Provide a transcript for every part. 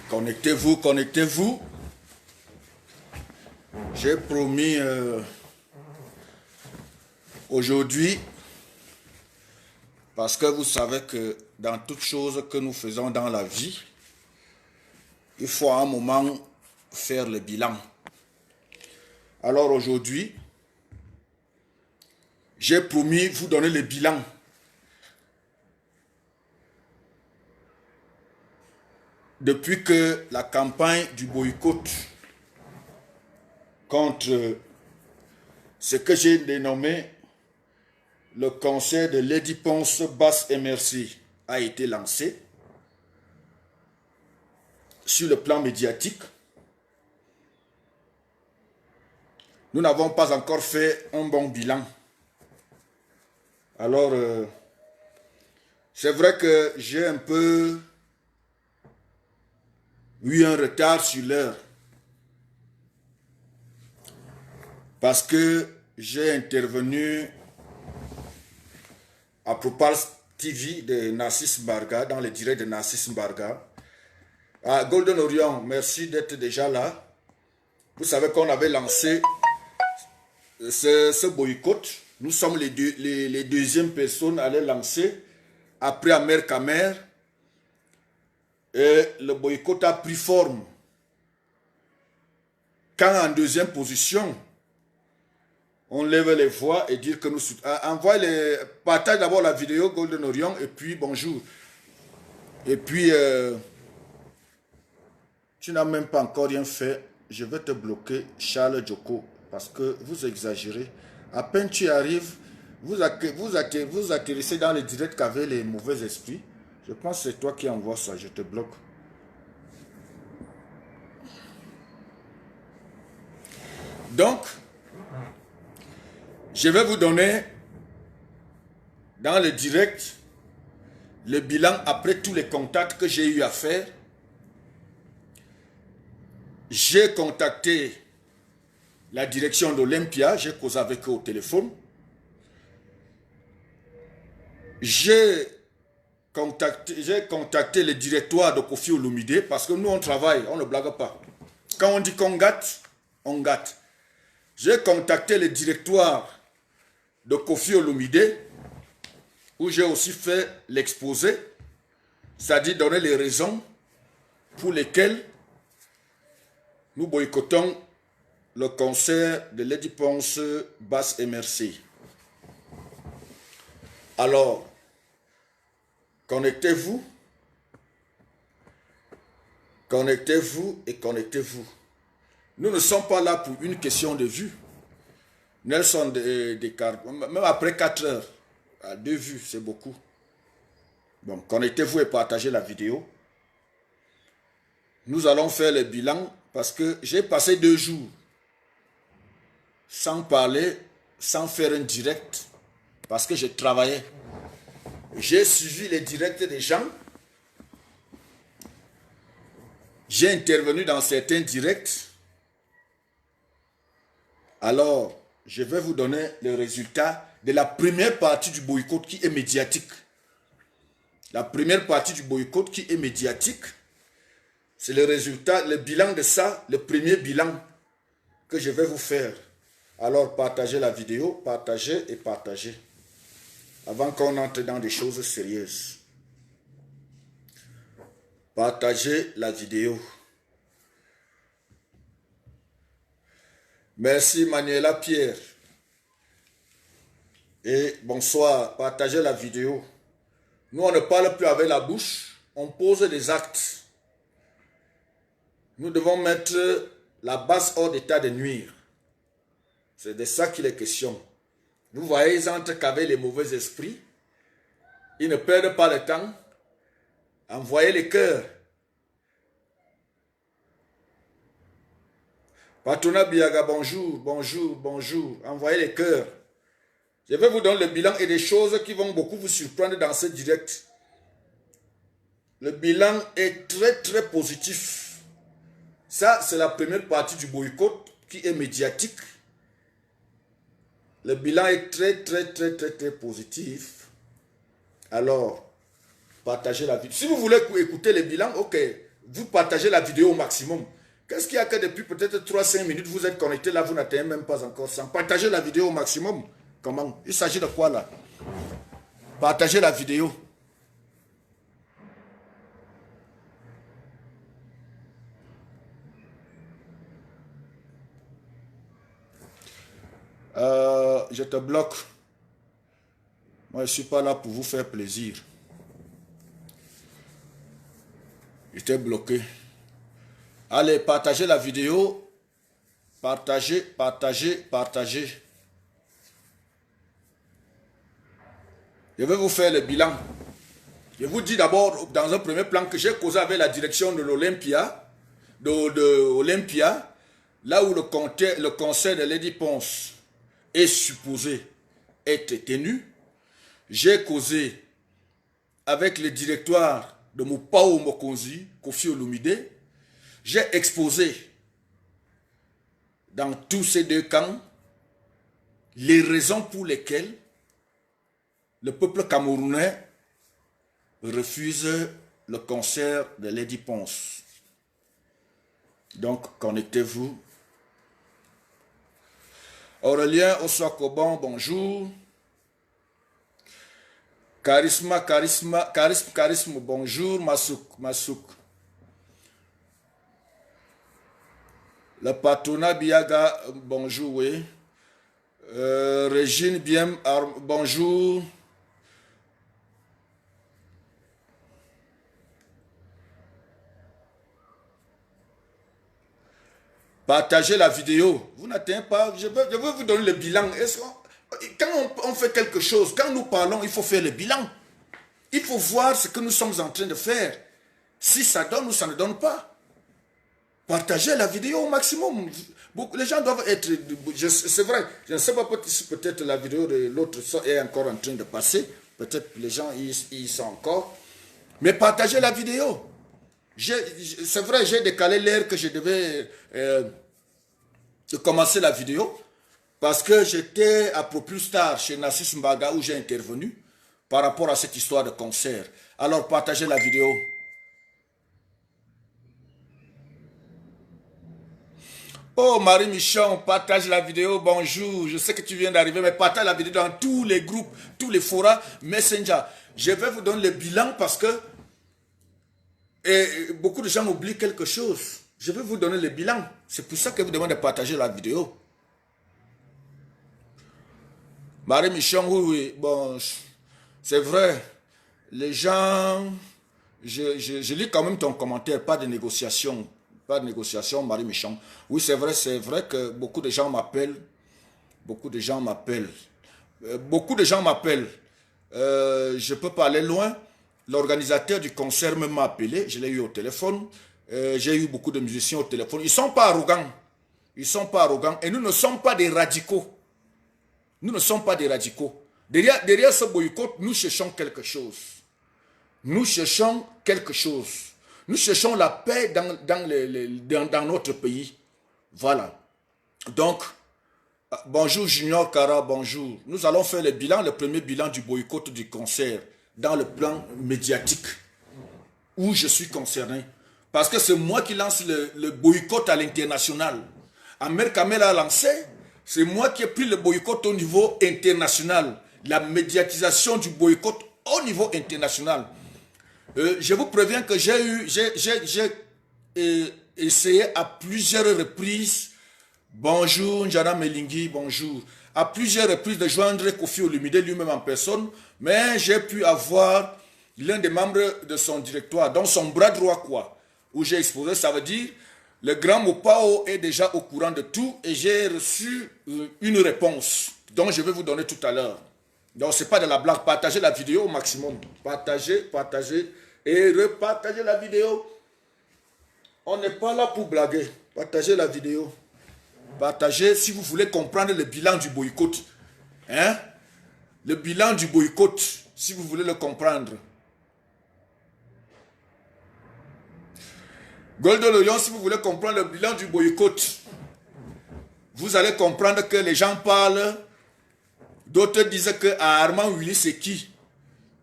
Connectez-vous, connectez-vous. J'ai promis aujourd'hui, parce que vous savez que dans toutes choses que nous faisons dans la vie, il faut à un moment faire le bilan. Alors aujourd'hui, j'ai promis vous donner le bilan. Depuis que la campagne du boycott contre ce que j'ai dénommé le concert de Lady Ponce Basse MRC a été lancé sur le plan médiatique, nous n'avons pas encore fait un bon bilan. Alors, c'est vrai que j'ai un peu eu un retard sur l'heure parce que j'ai intervenu à Propals TV de Narcisse Mbarga, dans le direct de Narcisse Mbarga. À Golden Orion, merci d'être déjà là. Vous savez qu'on avait lancé ce boycott. Nous sommes les deuxièmes personnes à le lancer après Amer Kamer. Et le boycott a pris forme. Quand en deuxième position, on lève les voix et dire que nous partage d'abord la vidéo Golden Orion et puis bonjour. Et puis, tu n'as même pas encore rien fait. Je vais te bloquer, Charles Djoko, parce que vous exagérez. À peine tu arrives, vous atterrissez dans le direct qu'avec les mauvais esprits. Je pense que c'est toi qui envoie ça, je te bloque. Donc, je vais vous donner dans le direct le bilan après tous les contacts que j'ai eu à faire. J'ai contacté la direction d'Olympia, j'ai causé avec eux au téléphone. J'ai contacté le directoire de Kofi Olomide parce que nous on travaille, on ne blague pas. Quand on dit qu'on gâte, on gâte. J'ai contacté le directoire de Kofi Olomide où j'ai aussi fait l'exposé, c'est-à-dire donner les raisons pour lesquelles nous boycottons le concert de Lady Ponce Basse MRC. Alors, connectez-vous, connectez-vous et connectez-vous. Nous ne sommes pas là pour une question de vue. Nelson Descartes, même après 4 heures, à 2 vues, c'est beaucoup. Bon, connectez-vous et partagez la vidéo. Nous allons faire le bilan parce que j'ai passé 2 jours sans parler, sans faire un direct, parce que je travaillais. J'ai suivi les directs des gens. J'ai intervenu dans certains directs. Alors, je vais vous donner le résultat de la première partie du boycott qui est médiatique. La première partie du boycott qui est médiatique, c'est le résultat, le bilan de ça, le premier bilan que je vais vous faire. Alors, partagez la vidéo, partagez et partagez, avant qu'on entre dans des choses sérieuses. Partagez la vidéo. Merci Manuela Pierre. Et bonsoir, partagez la vidéo. Nous, on ne parle plus avec la bouche, on pose des actes. Nous devons mettre la base hors d'état de nuire. C'est de ça qu'il est question. Vous voyez, ils entrent qu'avec les mauvais esprits. Ils ne perdent pas le temps. Envoyez les cœurs. Patona Biaga, bonjour, bonjour, bonjour. Envoyez les cœurs. Je vais vous donner le bilan et des choses qui vont beaucoup vous surprendre dans ce direct. Le bilan est très très positif. Ça, c'est la première partie du boycott qui est médiatique. Le bilan est très très très très très positif. Alors, partagez la vidéo. Si vous voulez écouter le bilan, ok. vous partagez la vidéo au maximum. Qu'est-ce qu'il y a que depuis peut-être 3-5 minutes, vous êtes connecté là, vous n'atteignez même pas encore 100. Partagez la vidéo au maximum. Comment? Il s'agit de quoi là? Partagez la vidéo. Je te bloque. Moi, je ne suis pas là pour vous faire plaisir. Je t'ai bloqué. Allez, partagez la vidéo. Partagez, partagez, partagez. Je vais vous faire le bilan. Je vous dis d'abord, dans un premier plan, que j'ai causé avec la direction de l'Olympia, Olympia, là où le concert de Lady Ponce est supposé être tenu. J'ai causé avec le directoire de Mopao Mokonzi, Koffi Olomide. J'ai exposé dans tous ces deux camps les raisons pour lesquelles le peuple camerounais refuse le concert de Lady Ponce. Donc, connectez-vous. Aurélien Osakobon, bonjour. Charisme, bonjour. Masouk. Le patronat Biaga, bonjour, oui. Régine Biem, bonjour. Partagez la vidéo. Vous n'atteignez pas. Je veux vous donner le bilan. Quand on fait quelque chose, quand nous parlons, il faut faire le bilan. Il faut voir ce que nous sommes en train de faire. Si ça donne ou ça ne donne pas. Partagez la vidéo au maximum. Les gens doivent être... C'est vrai, je ne sais pas si peut-être la vidéo de l'autre est encore en train de passer. Peut-être les gens y sont encore. Mais partagez la vidéo. C'est vrai, j'ai décalé l'heure que je devais commencer la vidéo. Parce que j'étais à Plus Tard chez Nassis Mbaga où j'ai intervenu par rapport à cette histoire de concert. Alors partagez la vidéo. Oh Marie Michon, partage la vidéo, bonjour. Je sais que tu viens d'arriver, mais partage la vidéo dans tous les groupes, tous les forums, Messenger. Je vais vous donner le bilan parce que beaucoup de gens oublient quelque chose. Je vais vous donner le bilan. C'est pour ça que je vous demande de partager la vidéo. Marie Michon, oui, bon, c'est vrai. Les gens, je lis quand même ton commentaire, pas de négociation. Pas de négociation, Marie Michon. Oui, c'est vrai que beaucoup de gens m'appellent. Beaucoup de gens m'appellent. Je peux pas aller loin. L'organisateur du concert m'a appelé. Je l'ai eu au téléphone. J'ai eu beaucoup de musiciens au téléphone. Ils ne sont pas arrogants. Ils ne sont pas arrogants. Et nous ne sommes pas des radicaux. Nous ne sommes pas des radicaux. Derrière ce boycott, nous cherchons quelque chose. Nous cherchons quelque chose. Nous cherchons la paix dans notre pays. Voilà. Donc, bonjour Junior Kara, bonjour. Nous allons faire le premier bilan du boycott du concert dans le plan médiatique où je suis concerné. Parce que c'est moi qui lance le boycott à l'international. Ahmed Kamel a lancé, c'est moi qui ai pris le boycott au niveau international. La médiatisation du boycott au niveau international. Je vous préviens que j'ai essayé à plusieurs reprises, bonjour Njana Melingui, bonjour, à plusieurs reprises de joindre Koffi Olomide lui-même en personne, mais j'ai pu avoir l'un des membres de son directoire, dans son bras droit quoi, où j'ai exposé, ça veut dire, le grand Mopao est déjà au courant de tout et j'ai reçu une réponse, dont je vais vous donner tout à l'heure. Donc ce n'est pas de la blague, partagez la vidéo au maximum, partagez et repartagez la vidéo. On n'est pas là pour blaguer. Partagez la vidéo. Partagez si vous voulez comprendre le bilan du boycott. Hein? Le bilan du boycott, si vous voulez le comprendre. Goldo Lyon, si vous voulez comprendre le bilan du boycott, vous allez comprendre que les gens parlent. D'autres disent que Armand Willy c'est qui?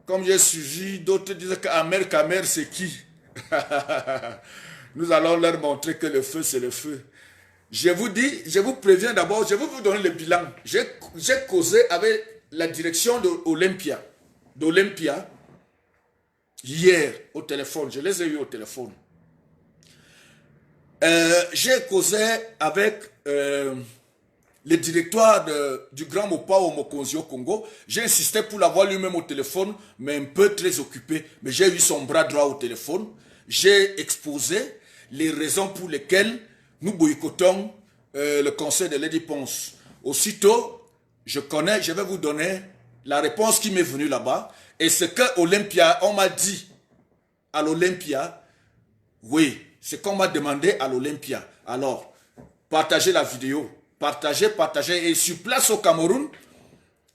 Comme j'ai suivi, d'autres disent que Amer Kamer c'est qui? Nous allons leur montrer que le feu, c'est le feu. Je vous dis, je vous préviens d'abord, je vais vous donner le bilan. J'ai causé avec la direction d'Olympia, hier, au téléphone. Je les ai eu au téléphone. J'ai causé avec le directoire du Grand Mopao Mokonzi au Congo. J'ai insisté pour l'avoir lui-même au téléphone, mais un peu très occupé. Mais j'ai eu son bras droit au téléphone. J'ai exposé les raisons pour lesquelles nous boycottons le conseil de Lady Ponce. Aussitôt, je vais vous donner la réponse qui m'est venue là-bas. Et ce que Olympia, on m'a dit à l'Olympia, oui, c'est qu'on m'a demandé à l'Olympia. Alors, partagez la vidéo. Partagez. Et sur place au Cameroun,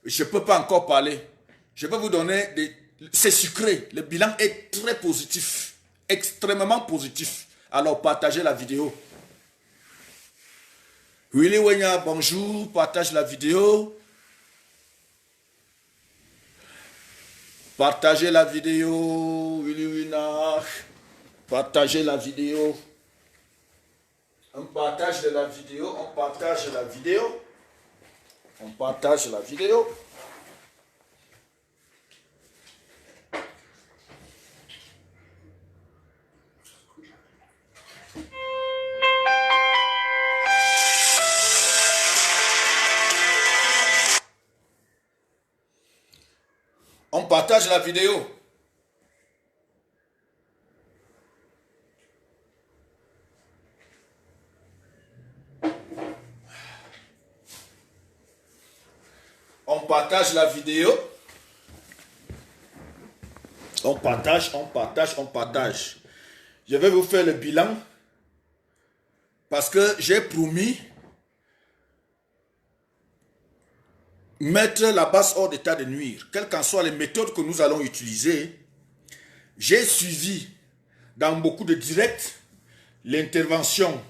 je ne peux pas encore parler. Je vais vous donner des... C'est sucré. Le bilan est très positif. Extrêmement positif. Alors, partagez la vidéo. Willy Wenya, bonjour. Partage la vidéo. Partagez la vidéo. Willy Wenya. Partagez la vidéo. On partage de la vidéo. On partage la vidéo. On partage la vidéo. On partage la vidéo. On partage la vidéo. On partage. Je vais vous faire le bilan. Parce que j'ai promis mettre la base hors d'état de nuire. Quelles qu'en soient les méthodes que nous allons utiliser, j'ai suivi dans beaucoup de directs l'intervention.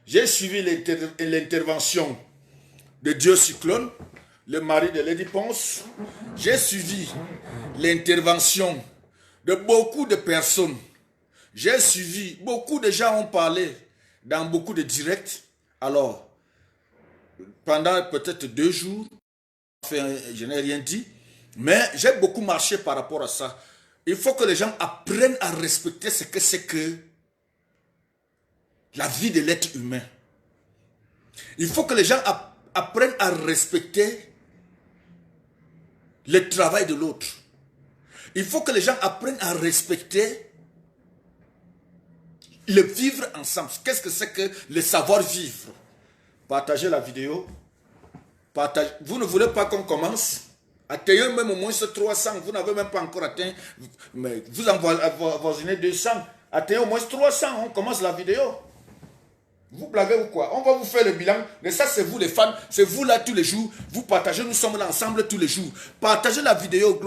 J'ai suivi l'intervention de Dieu Cyclone, le mari de Lady Ponce. J'ai suivi l'intervention de beaucoup de personnes. J'ai suivi, beaucoup de gens ont parlé dans beaucoup de directs. Alors, pendant peut-être 2 jours, je n'ai rien dit, mais j'ai beaucoup marché par rapport à ça. Il faut que les gens apprennent à respecter ce que c'est que la vie de l'être humain. Il faut que les gens apprennent à respecter le travail de l'autre. Il faut que les gens apprennent à respecter le vivre ensemble. Qu'est-ce que c'est que le savoir-vivre? Partagez la vidéo. Vous ne voulez pas qu'on commence? Atteignez même au moins 300. Vous n'avez même pas encore atteint. Mais vous avoisinez 200. Atteignez au moins 300. On commence la vidéo. Vous blaguez ou quoi? On va vous faire le bilan. Mais ça, c'est vous les fans. C'est vous là tous les jours. Vous partagez. Nous sommes là ensemble tous les jours. Partagez la vidéo.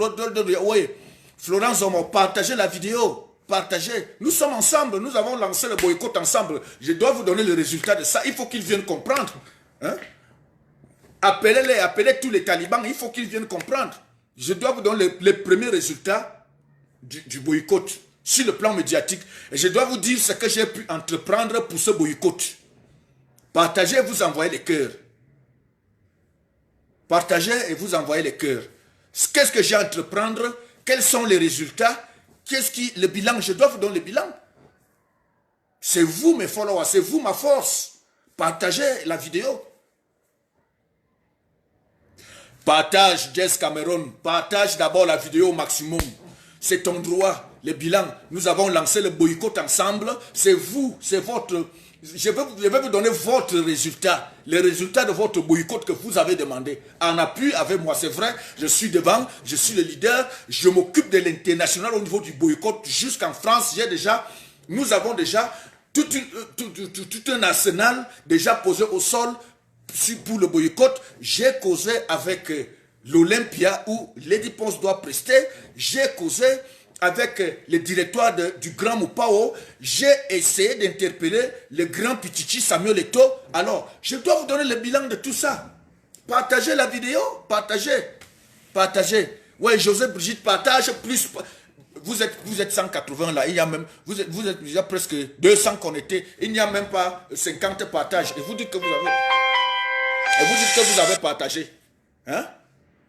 Oui. Florence Zomo, partagez la vidéo. Partagez. Nous sommes ensemble. Nous avons lancé le boycott ensemble. Je dois vous donner le résultat de ça. Il faut qu'ils viennent comprendre. Hein? Appelez-les, appelez tous les talibans, il faut qu'ils viennent comprendre. Je dois vous donner les premiers résultats du boycott sur le plan médiatique. Et je dois vous dire ce que j'ai pu entreprendre pour ce boycott. Partagez et vous envoyez les cœurs. Partagez et vous envoyez les cœurs. Qu'est-ce que j'ai à entreprendre? Quels sont les résultats? Le bilan? Je dois vous donner le bilan. C'est vous mes followers, c'est vous ma force. Partagez la vidéo. Partage Jess Cameron, partage d'abord la vidéo au maximum. C'est ton droit, le bilan. Nous avons lancé le boycott ensemble. C'est vous, c'est votre... Je vais vous donner votre résultat. Les résultats de votre boycott que vous avez demandé. En appui avec moi, c'est vrai. Je suis devant, je suis le leader. Je m'occupe de l'international au niveau du boycott. Jusqu'en France, nous avons déjà tout un arsenal déjà posé au sol. Pour le boycott, j'ai causé avec l'Olympia où Lady Ponce doit prester. J'ai causé avec le directoire du Grand Mopao. J'ai essayé d'interpeller le grand Pichichi Samuel Eto'o. Alors, je dois vous donner le bilan de tout ça. Partagez la vidéo, partagez. Ouais, José Brigitte partage, plus vous êtes 180 là, il y a même, vous êtes déjà presque 200 connectés, il n'y a même pas 50 partages. Et vous dites que vous avez partagé. Hein?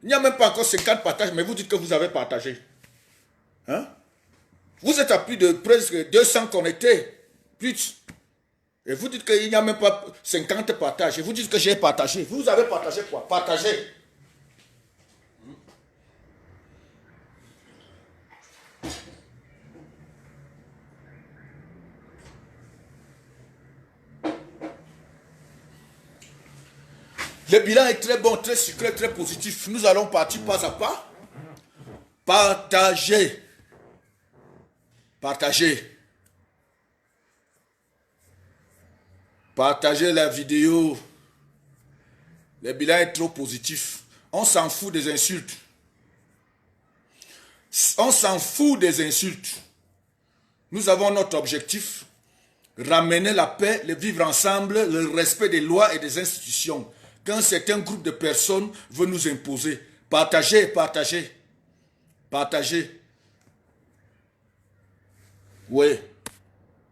Il n'y a même pas encore 50 partages, mais vous dites que vous avez partagé. Hein? Vous êtes à plus de presque 200 connectés. Plus. Et vous dites qu'il n'y a même pas 50 partages. Et vous dites que j'ai partagé. Vous avez partagé quoi? Partagé. Le bilan est très bon, très sucré, très positif. Nous allons partir pas à pas. Partager. Partager. Partagez la vidéo. Le bilan est trop positif. On s'en fout des insultes. On s'en fout des insultes. Nous avons notre objectif. Ramener la paix, le vivre ensemble, le respect des lois et des institutions. Qu'un certain groupe de personnes veut nous imposer. Partagez, partagez. Partagez. Oui.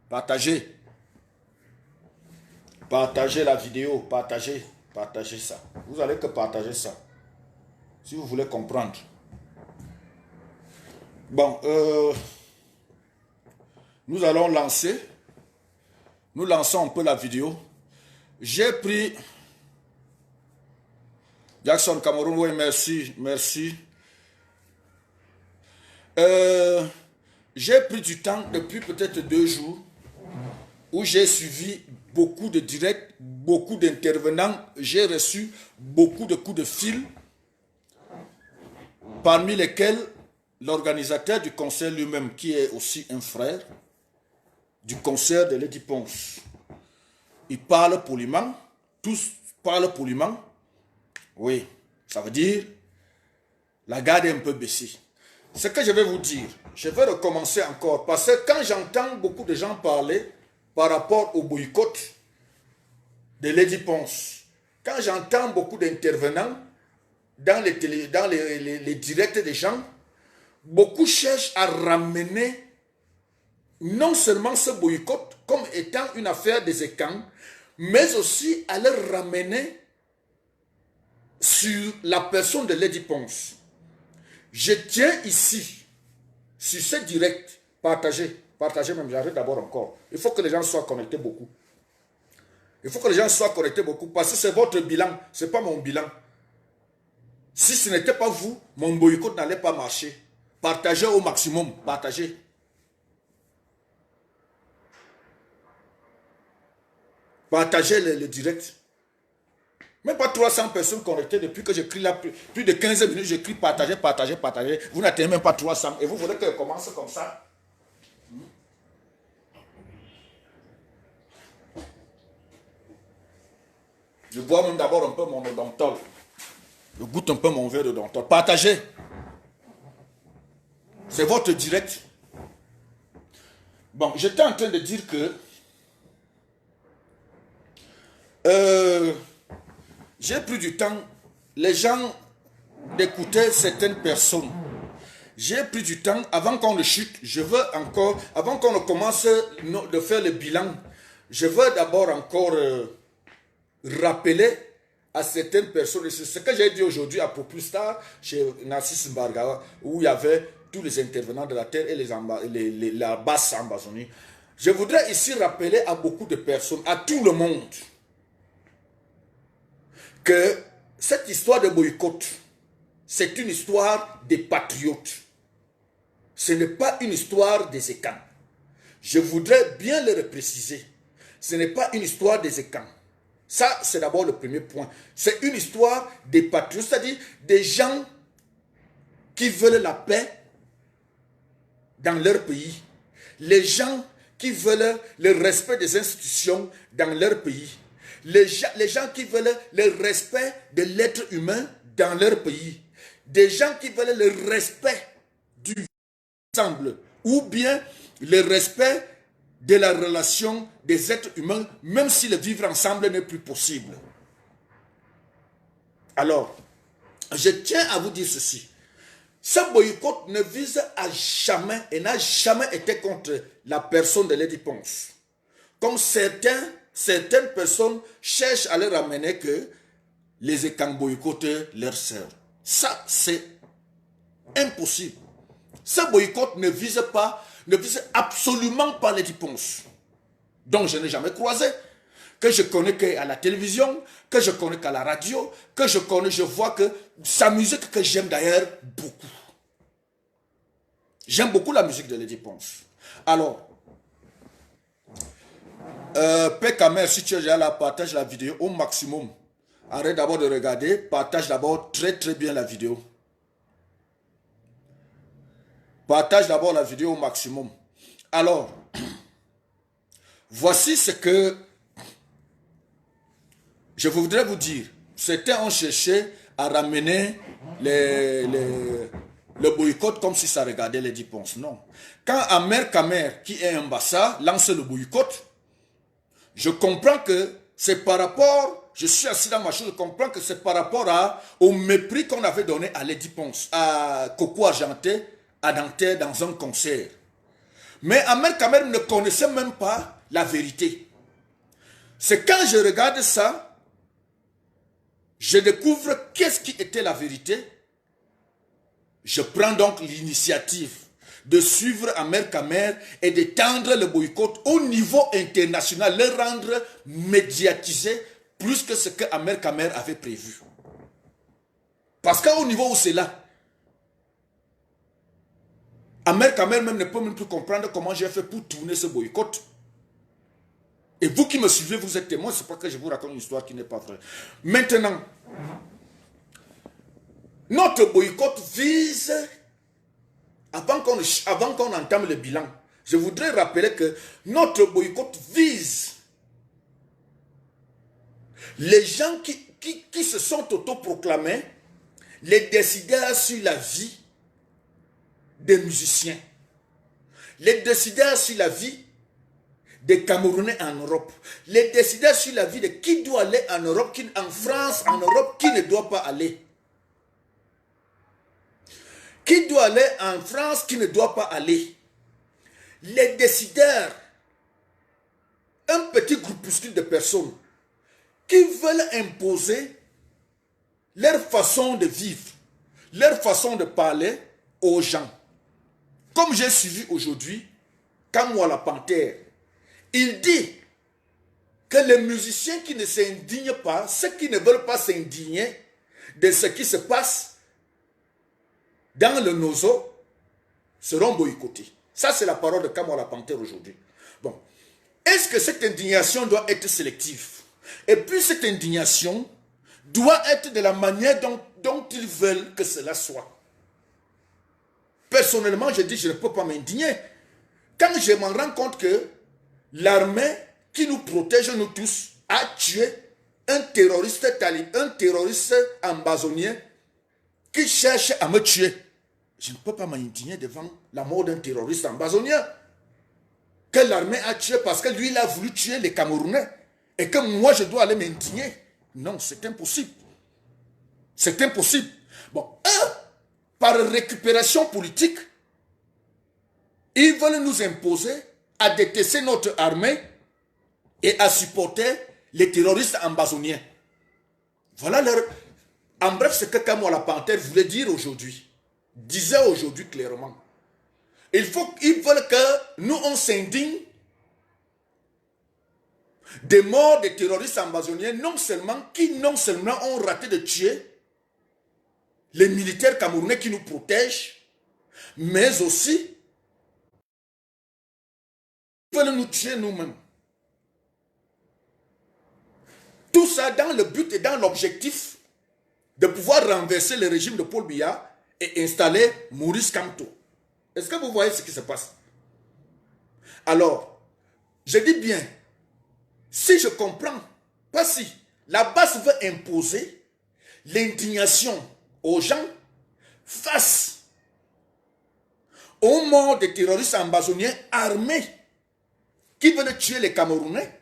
Partagez. Partagez la vidéo, partagez, partagez ça. Vous allez que partager ça. Si vous voulez comprendre. Bon, nous allons lancer. Nous lançons un peu la vidéo. J'ai pris... Jackson Cameroun, oui, merci, merci. J'ai pris du temps depuis peut-être 2 jours où j'ai suivi beaucoup de directs, beaucoup d'intervenants. J'ai reçu beaucoup de coups de fil, parmi lesquels l'organisateur du concert lui-même, qui est aussi un frère du concert de Lady Ponce. Il parle poliment, tous parlent poliment. Oui, ça veut dire la garde est un peu baissée. Ce que je vais vous dire, je vais recommencer encore, parce que quand j'entends beaucoup de gens parler par rapport au boycott de Lady Ponce, quand j'entends beaucoup d'intervenants dans les directs des gens, beaucoup cherchent à ramener non seulement ce boycott comme étant une affaire des écans, mais aussi à le ramener sur la personne de Lady Ponce. Je tiens ici, sur ce direct, partagez même, j'arrête d'abord encore. Il faut que les gens soient connectés beaucoup. Il faut que les gens soient connectés beaucoup, parce que c'est votre bilan, ce n'est pas mon bilan. Si ce n'était pas vous, mon boycott n'allait pas marcher. Partagez au maximum, partagez. Partagez le direct. Même pas 300 personnes connectées depuis que j'écris là, plus de 15 minutes, j'écris partagez, partagez, partagez. Vous n'atteignez même pas 300 et vous voulez que je commence comme ça? Je bois même d'abord un peu mon odontol. Je goûte un peu mon verre d'odontol. Partagez. C'est votre direct. Bon, j'étais en train de dire que j'ai pris du temps, les gens d'écouter certaines personnes. J'ai pris du temps avant qu'on ne chute. Je veux encore, avant qu'on ne commence de faire le bilan, je veux d'abord encore rappeler à certaines personnes, c'est ce que j'ai dit aujourd'hui à Populstar, chez Narcisse Mbarga, où il y avait tous les intervenants de la terre et la basse Ambazonie. Je voudrais ici rappeler à beaucoup de personnes, à tout le monde, que cette histoire de boycott, c'est une histoire des patriotes. Ce n'est pas une histoire des écans. Je voudrais bien le préciser. Ce n'est pas une histoire des écans. Ça, c'est d'abord le premier point. C'est une histoire des patriotes, c'est-à-dire des gens qui veulent la paix dans leur pays. Les gens qui veulent le respect des institutions dans leur pays. Les gens qui veulent le respect de l'être humain dans leur pays. Des gens qui veulent le respect du ensemble ou bien le respect de la relation des êtres humains, même si le vivre ensemble n'est plus possible. Alors, je tiens à vous dire ceci. Ce boycott ne vise à jamais et n'a jamais été contre la personne de Lady Ponce. Comme certaines personnes cherchent à leur ramener que les Ekang boycottent leur sœur. Ça, c'est impossible. Ce boycott ne vise absolument pas Lady Ponce, dont je n'ai jamais croisé, que je connais qu'à la télévision, que je connais qu'à la radio, que je vois que sa musique que j'aime d'ailleurs beaucoup. J'aime beaucoup la musique de Lady Ponce. Alors, Pekamer, si tu es déjà là, partage la vidéo au maximum. Arrête d'abord de regarder, partage d'abord très très bien la vidéo. Partage d'abord la vidéo au maximum. Alors, voici ce que je voudrais vous dire. Certains ont cherché à ramener le boycott comme si ça regardait Lady Ponce. Non. Quand Amer Kamer, qui est ambassade, lance le boycott, je comprends que c'est par rapport, je suis assis dans ma chambre, je comprends que c'est par rapport au mépris qu'on avait donné à Lady Ponce, à Coco Argenté, à Nanterre dans un concert. Mais Amer Kamer ne connaissait même pas la vérité. C'est quand je regarde ça, je découvre qu'est-ce qui était la vérité. Je prends donc l'initiative de suivre Amer Kamer et d'étendre le boycott au niveau international, le rendre médiatisé plus que ce que Amer Kamer avait prévu. Parce qu'au niveau où c'est là, Amer Kamer même ne peut même plus comprendre comment j'ai fait pour tourner ce boycott. Et vous qui me suivez, vous êtes témoins, c'est pas que je vous raconte une histoire qui n'est pas vraie. Maintenant, notre boycott vise, avant qu'on entame le bilan, je voudrais rappeler que notre boycott vise les gens qui se sont autoproclamés les décideurs sur la vie des musiciens, les décideurs sur la vie des Camerounais en Europe, les décideurs sur la vie de qui doit aller en Europe, en France, en Europe, qui ne doit pas aller. Qui doit aller en France, qui ne doit pas aller. Les décideurs, un petit groupuscule de personnes qui veulent imposer leur façon de vivre, leur façon de parler aux gens. Comme j'ai suivi aujourd'hui, Kamwala Panthère, il dit que les musiciens qui ne s'indignent pas, ceux qui ne veulent pas s'indigner de ce qui se passe dans le Nozo, seront boycottés. Ça, c'est la parole de Kamwala Panthère aujourd'hui. Bon, est-ce que cette indignation doit être sélective? Et puis cette indignation doit être de la manière dont ils veulent que cela soit. Personnellement, je dis, je ne peux pas m'indigner. Quand je m'en rends compte que l'armée qui nous protège, nous tous, a tué un terroriste talib, un terroriste ambazonien qui cherche à me tuer, je ne peux pas m'indigner devant la mort d'un terroriste ambazonien que l'armée a tué parce que lui, il a voulu tuer les Camerounais et que moi, je dois aller m'indigner. Non, c'est impossible. C'est impossible. Bon, par récupération politique, ils veulent nous imposer à détester notre armée et à supporter les terroristes ambazoniens. Voilà leur... En bref, ce que Kamwala Panthère voulait dire aujourd'hui, disait aujourd'hui clairement. Ils veulent que nous, on s'indigne des morts des terroristes ambazoniens, qui non seulement ont raté de tuer les militaires camerounais qui nous protègent, mais aussi ils veulent nous tuer nous-mêmes. Tout ça dans le but et dans l'objectif de pouvoir renverser le régime de Paul Biya et installer Maurice Kamto. Est-ce que vous voyez ce qui se passe? Alors, je dis bien, si je comprends, pas si, la base veut imposer l'indignation aux gens face aux morts des terroristes ambazoniens armés qui veulent tuer les Camerounais,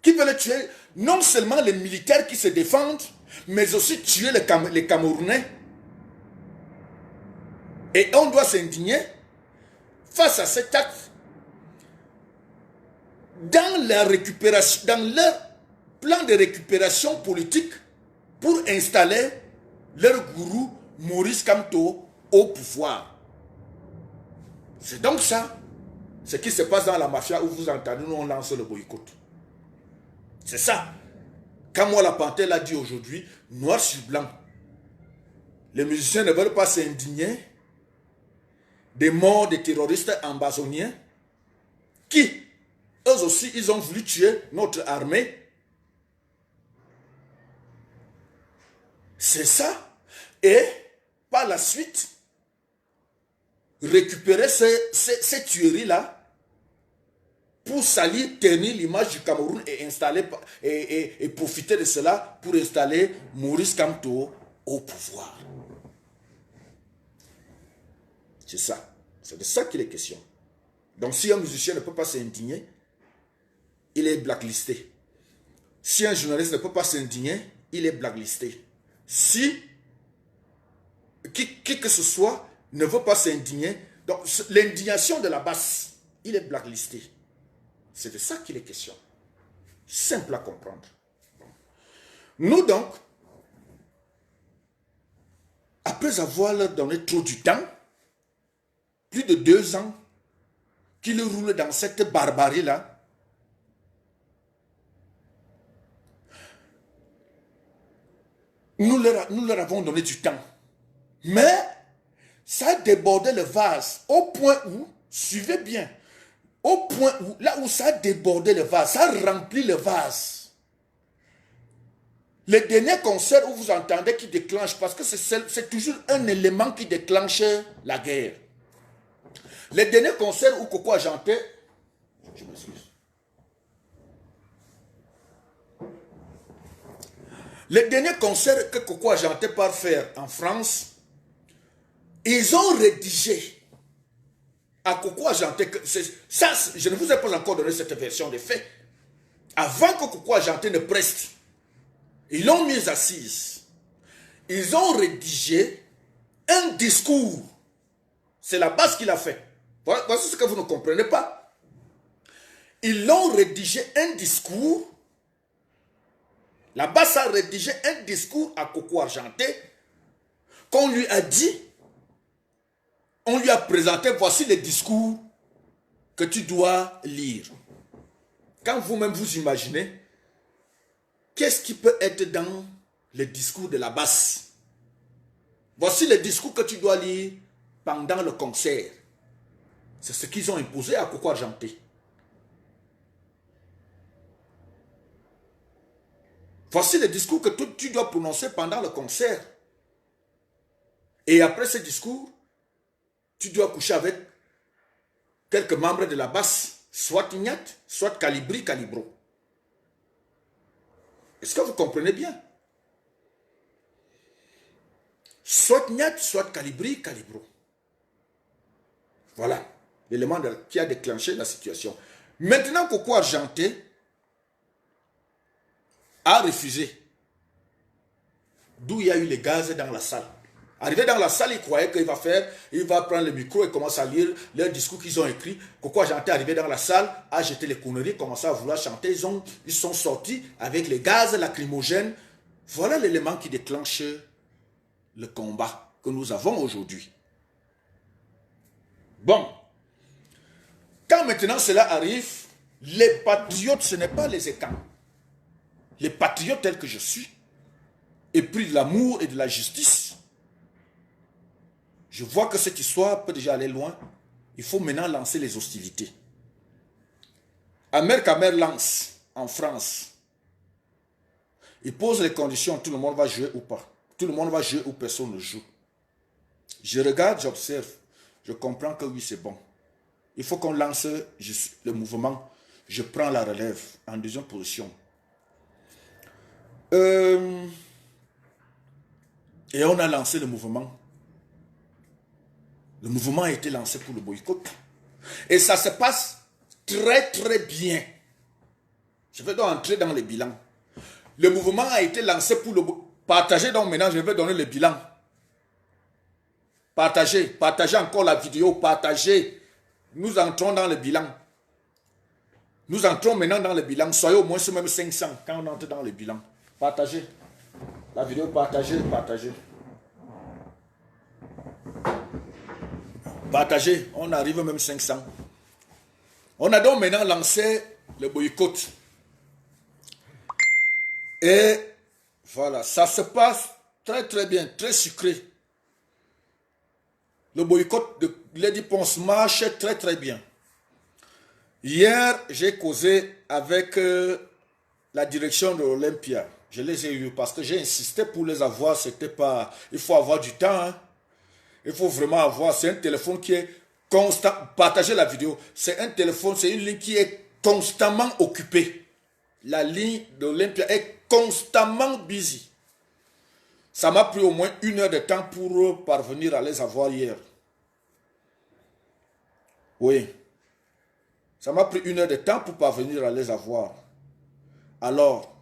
qui veulent tuer non seulement les militaires qui se défendent, mais aussi tuer les Camerounais Et on doit s'indigner face à cet acte dans la récupération, dans leur plan de récupération politique pour installer leur gourou Maurice Kamto au pouvoir. C'est donc ça, ce qui se passe dans la mafia où vous entendez, nous on lance le boycott. C'est ça. Quand moi la Panthère l'a dit aujourd'hui, noir sur blanc, les musiciens ne veulent pas s'indigner des morts des terroristes ambazoniens qui, eux aussi, ils ont voulu tuer notre armée. C'est ça. Et par la suite, récupérer ces tueries-là pour salir, ternir l'image du Cameroun et installer et profiter de cela pour installer Maurice Kamto au pouvoir. C'est ça. C'est de ça qu'il est question. Donc si un musicien ne peut pas s'indigner, il est blacklisté. Si un journaliste ne peut pas s'indigner, il est blacklisté. Si qui que ce soit ne veut pas s'indigner, donc l'indignation de la base, il est blacklisté. C'est de ça qu'il est question. Simple à comprendre. Nous donc, après avoir leur donné trop du temps, plus de 2 ans, qu'ils roulent dans cette barbarie-là, nous leur avons donné du temps. Mais ça a débordé le vase au point où, suivez bien, au point où, là où ça a débordé le vase, ça a rempli le vase. Les derniers concerts où vous entendez qui déclenchent, parce que c'est toujours un élément qui déclenche la guerre. Les derniers concerts où Coco a chanté, je m'excuse. Les derniers concerts que Coco a chanté par faire en France, ils ont rédigé à Coco a chanté que ça, je ne vous ai pas encore donné cette version des faits. Avant que Coco a chanté ne preste, ils l'ont mis assise. Ils ont rédigé un discours. C'est la base qu'il a fait. Voici ce que vous ne comprenez pas. Ils l'ont rédigé un discours. La base a rédigé un discours à Coco Argenté qu'on lui a dit, on lui a présenté, voici les discours que tu dois lire. Quand vous-même vous imaginez, qu'est-ce qui peut être dans le discours de la base? Voici les discours que tu dois lire pendant le concert. C'est ce qu'ils ont imposé à Coco Argenté. Voici les discours que tu dois prononcer pendant le concert. Et après ce discours, tu dois coucher avec quelques membres de la basse, soit Ignat, soit Calibri, Calibro. Est-ce que vous comprenez bien? Soit Ignat, soit Calibri, Calibro. Voilà l'élément qui a déclenché la situation. Maintenant, Coco Argenté a refusé. D'où il y a eu les gaz dans la salle. Arrivé dans la salle, il croyait qu'il va prendre le micro et commencer à lire leurs discours qu'ils ont écrits. Coco Argenté arrivé dans la salle, a jeté les conneries, commencé à vouloir chanter. Ils sont sortis avec les gaz lacrymogènes. Voilà l'élément qui déclenche le combat que nous avons aujourd'hui. Bon. Quand maintenant cela arrive, les patriotes, ce n'est pas les écans. Les patriotes tels que je suis, épris de l'amour et de la justice, je vois que cette histoire peut déjà aller loin. Il faut maintenant lancer les hostilités. Amer Kamer lance en France. Il pose les conditions, tout le monde va jouer ou pas. Tout le monde va jouer ou personne ne joue. Je regarde, j'observe, je comprends que oui, c'est bon. Il faut qu'on lance le mouvement. Je prends la relève en deuxième position. Et on a lancé le mouvement. Le mouvement a été lancé pour le boycott. Et ça se passe très très bien. Je vais donc entrer dans le bilan. Le mouvement a été lancé pour le boycott. Partagez donc maintenant, je vais donner le bilan. Partagez, partagez encore la vidéo, partagez. Nous entrons dans le bilan. Nous entrons maintenant dans le bilan. Soyez au moins sur même 500 quand on entre dans le bilan. Partagez. La vidéo, partagez, partagez. Partagez. On arrive même 500. On a donc maintenant lancé le boycott. Et voilà, ça se passe très très bien, très sucré. Le boycott de Lady Ponce marche très très bien. Hier, j'ai causé avec la direction de l'Olympia. Je les ai eus parce que j'ai insisté pour les avoir. C'était pas... Il faut avoir du temps. Hein. Il faut vraiment avoir... C'est un téléphone qui est constant... Partagez la vidéo. C'est un téléphone, c'est une ligne qui est constamment occupée. La ligne de l'Olympia est constamment busy. Ça m'a pris au moins 1 heure de temps pour parvenir à les avoir hier. Oui. Ça m'a pris 1 heure de temps pour parvenir à les avoir. Alors,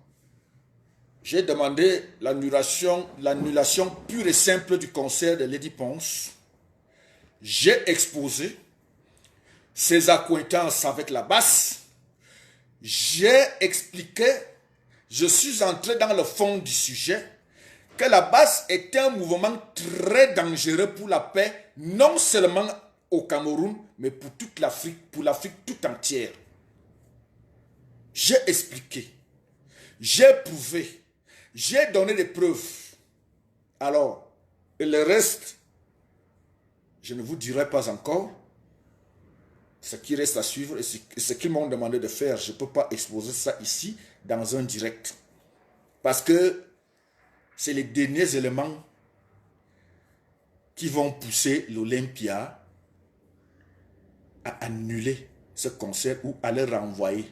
j'ai demandé l'annulation pure et simple du concert de Lady Ponce. J'ai exposé ses accointances avec la basse. J'ai expliqué, je suis entré dans le fond du sujet, que la basse est un mouvement très dangereux pour la paix, non seulement au Cameroun, mais pour toute l'Afrique, pour l'Afrique tout entière. J'ai expliqué, j'ai prouvé, j'ai donné des preuves. Alors, et le reste, je ne vous dirai pas encore. Ce qui reste à suivre et ce qu'ils m'ont demandé de faire, je ne peux pas exposer ça ici dans un direct. Parce que c'est les derniers éléments qui vont pousser l'Olympia à annuler ce concert ou à le renvoyer.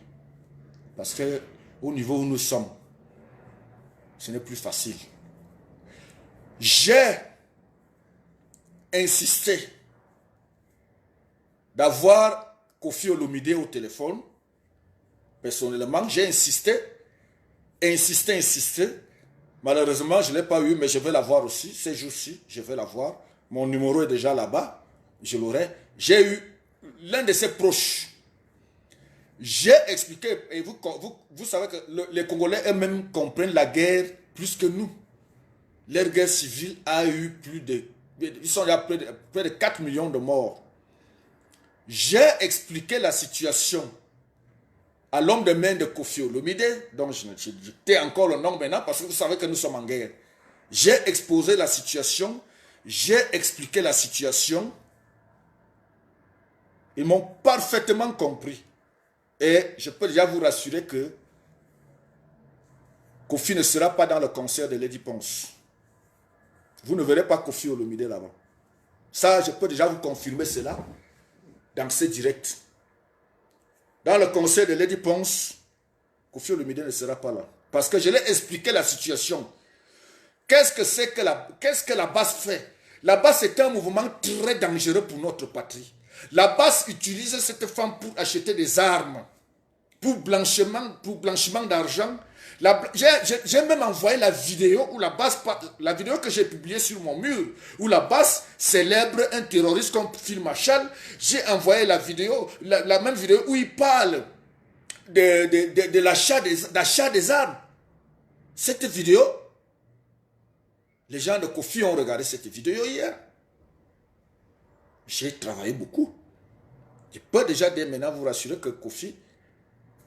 Parce que au niveau où nous sommes, ce n'est plus facile. J'ai insisté d'avoir Koffi Olomidé au téléphone. Personnellement, j'ai insisté. Malheureusement, je ne l'ai pas eu, mais je vais l'avoir aussi. Ces jours-ci, je vais l'avoir. Mon numéro est déjà là-bas. Je l'aurai. J'ai eu l'un de ses proches. J'ai expliqué, et vous savez que les Congolais eux-mêmes comprennent la guerre plus que nous. Leur guerre civile a eu ils sont à près de 4 millions de morts. J'ai expliqué la situation à l'homme de main de Koffi Olomidé, donc je tais encore le nom maintenant parce que vous savez que nous sommes en guerre. J'ai exposé la situation, j'ai expliqué la situation. Ils m'ont parfaitement compris. Et je peux déjà vous rassurer que Koffi ne sera pas dans le concert de Lady Ponce. Vous ne verrez pas Koffi Olomidé là-bas. Ça, je peux déjà vous confirmer cela dans ce direct. Dans le concert de Lady Ponce, Koffi Olomidé ne sera pas là. Parce que je l'ai expliqué la situation. Qu'est-ce que la basse fait? La basse est un mouvement très dangereux pour notre patrie. La basse utilise cette femme pour acheter des armes, pour blanchiment d'argent. J'ai même envoyé la vidéo où la vidéo que j'ai publiée sur mon mur, où la basse célèbre un terroriste comme Phil Marshall. J'ai envoyé la vidéo, la même vidéo où il parle de l'achat des armes. Cette vidéo, les gens de Koffi ont regardé cette vidéo hier. J'ai travaillé beaucoup. Je peux déjà dès maintenant vous rassurer que Koffi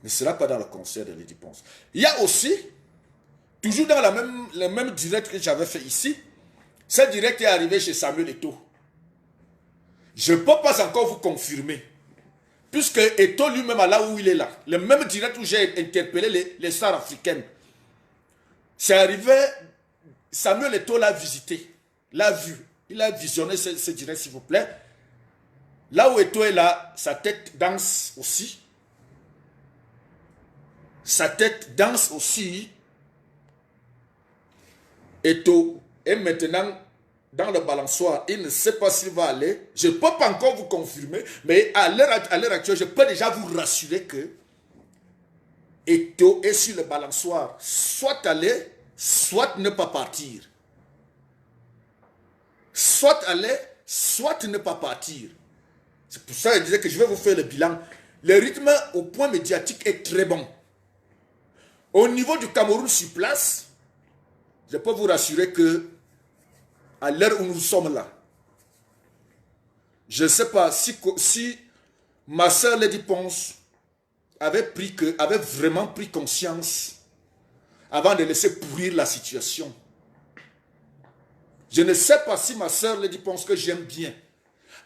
ne sera pas dans le concert de Lady Ponce. Il y a aussi, toujours dans le même direct que j'avais fait ici, ce direct est arrivé chez Samuel Eto'o. Je ne peux pas encore vous confirmer, puisque Eto'o lui-même, là où il est là, le même direct où j'ai interpellé les stars africaines, c'est arrivé, Samuel Eto'o l'a visité, l'a vu, il a visionné ce direct, s'il vous plaît. Là où Eto'o est là, sa tête danse aussi. Sa tête danse aussi. Eto'o est maintenant dans le balançoire. Il ne sait pas s'il va aller. Je ne peux pas encore vous confirmer, mais à l'heure actuelle, je peux déjà vous rassurer que Eto'o est sur le balançoire. Soit aller, soit ne pas partir. Soit aller, soit ne pas partir. C'est pour ça que je disais que je vais vous faire le bilan. Le rythme au point médiatique est très bon. Au niveau du Cameroun sur place, je peux vous rassurer que à l'heure où nous sommes là, je ne sais pas si ma soeur Lady Ponce avait vraiment pris conscience avant de laisser pourrir la situation. Je ne sais pas si ma soeur Lady Ponce, que j'aime bien,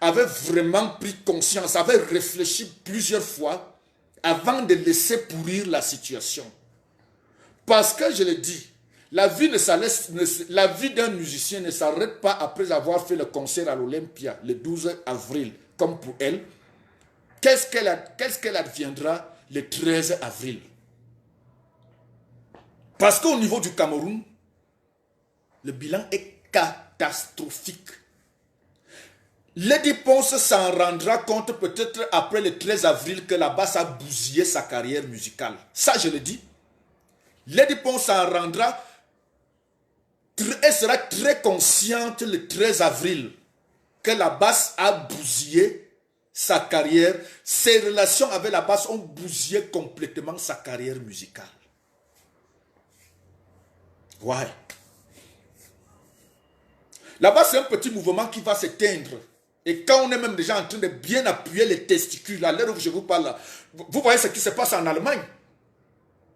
avait vraiment pris conscience, avait réfléchi plusieurs fois avant de laisser pourrir la situation. Parce que je le dis, la vie d'un musicien ne s'arrête pas après avoir fait le concert à l'Olympia le 12 avril, comme pour elle. Qu'est-ce qu'elle adviendra le 13 avril? Parce qu'au niveau du Cameroun, le bilan est catastrophique. Lady Ponce s'en rendra compte peut-être après le 13 avril que la basse a bousillé sa carrière musicale. Ça, je le dis. Lady Ponce s'en rendra, elle sera très consciente le 13 avril que la basse a bousillé sa carrière. Ses relations avec la basse ont bousillé complètement sa carrière musicale. Ouais. La basse, c'est un petit mouvement qui va s'éteindre. Et quand on est même déjà en train de bien appuyer les testicules, à l'heure où je vous parle, vous voyez ce qui se passe en Allemagne.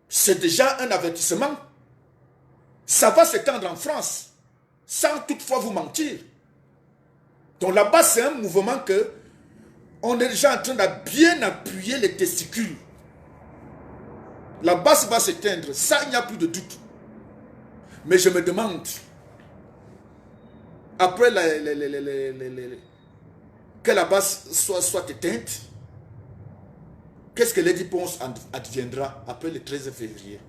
C'est déjà un avertissement. Ça va s'étendre en France, sans toutefois vous mentir. Donc là-bas, c'est un mouvement que on est déjà en train de bien appuyer les testicules. La basse va s'éteindre, ça, il n'y a plus de doute. Mais je me demande, après que la basse soit éteinte, qu'est-ce que Lady Ponce adviendra après le 13 février?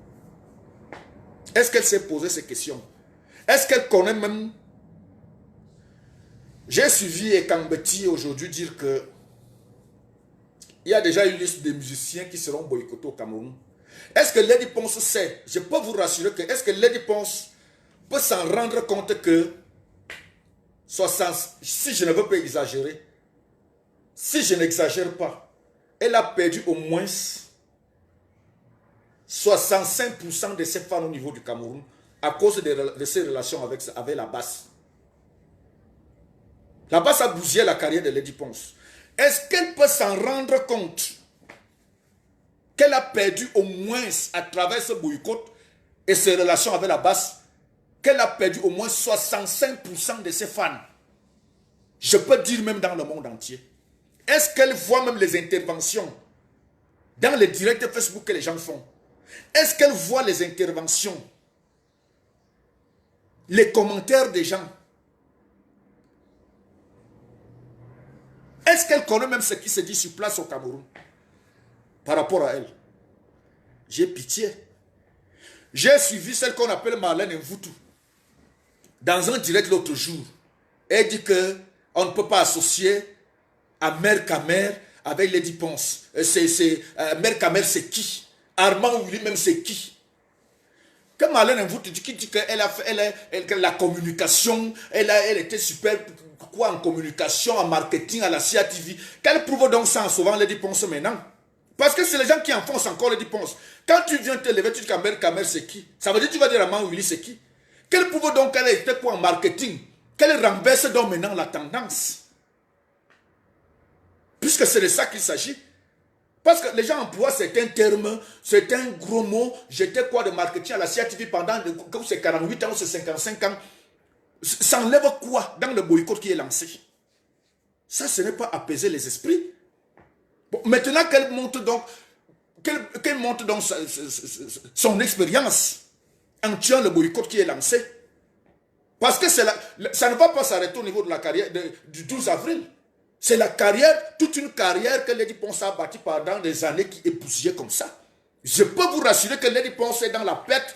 Est-ce qu'elle s'est posé ces questions? Est-ce qu'elle connaît même... J'ai suivi Ekambeti aujourd'hui dire que il y a déjà une liste de musiciens qui seront boycottés au Cameroun. Est-ce que Lady Ponce sait? Je peux vous rassurer que est-ce que Lady Ponce peut s'en rendre compte que, si je ne veux pas exagérer, si je n'exagère pas, elle a perdu au moins 65% de ses fans au niveau du Cameroun à cause de ses relations avec la basse. La basse a bousillé la carrière de Lady Ponce. Est-ce qu'elle peut s'en rendre compte qu'elle a perdu au moins à travers ce boycott et ses relations avec la basse, qu'elle a perdu au moins 65% de ses fans? Je peux dire même dans le monde entier. Est-ce qu'elle voit même les interventions dans les directs Facebook que les gens font? Est-ce qu'elle voit les interventions, les commentaires des gens? Est-ce qu'elle connaît même ce qui se dit sur place au Cameroun par rapport à elle? J'ai pitié. J'ai suivi celle qu'on appelle Marlène Mvutu dans un direct l'autre jour. Elle dit qu'on ne peut pas associer Mère Kamer avec Lady Ponce. Mère Kamer, c'est qui? Armand lui-même, c'est qui? Que Marlène Mvutu qui dit qu'elle a fait la communication, elle était super quoi en communication, en marketing, à la CIATV. Qu'elle prouve donc ça en sauvant Lady Ponce maintenant? Parce que c'est les gens qui enfoncent encore Lady Ponce. Quand tu viens te lever, tu dis Mère Kamer, c'est qui? Ça veut dire que tu vas dire à Armand Willy, c'est qui? Qu'elle prouve donc qu'elle était quoi en marketing? Qu'elle renverse donc maintenant la tendance? Puisque c'est de ça qu'il s'agit. Parce que les gens emploient certains termes, certains gros mots. J'étais quoi de marketing à la CIATV pendant ces 48 ans ou ces 55 ans. Ça enlève quoi dans le boycott qui est lancé? Ça, ce n'est pas apaiser les esprits. Bon, maintenant qu'elle montre donc, son expérience en tuant le boycott qui est lancé. Parce que ça ne va pas s'arrêter au niveau de la carrière du 12 avril. C'est la carrière, toute une carrière que Lady Ponce a bâtie pendant des années qui est bousillée comme ça. Je peux vous rassurer que Lady Ponce est dans la perte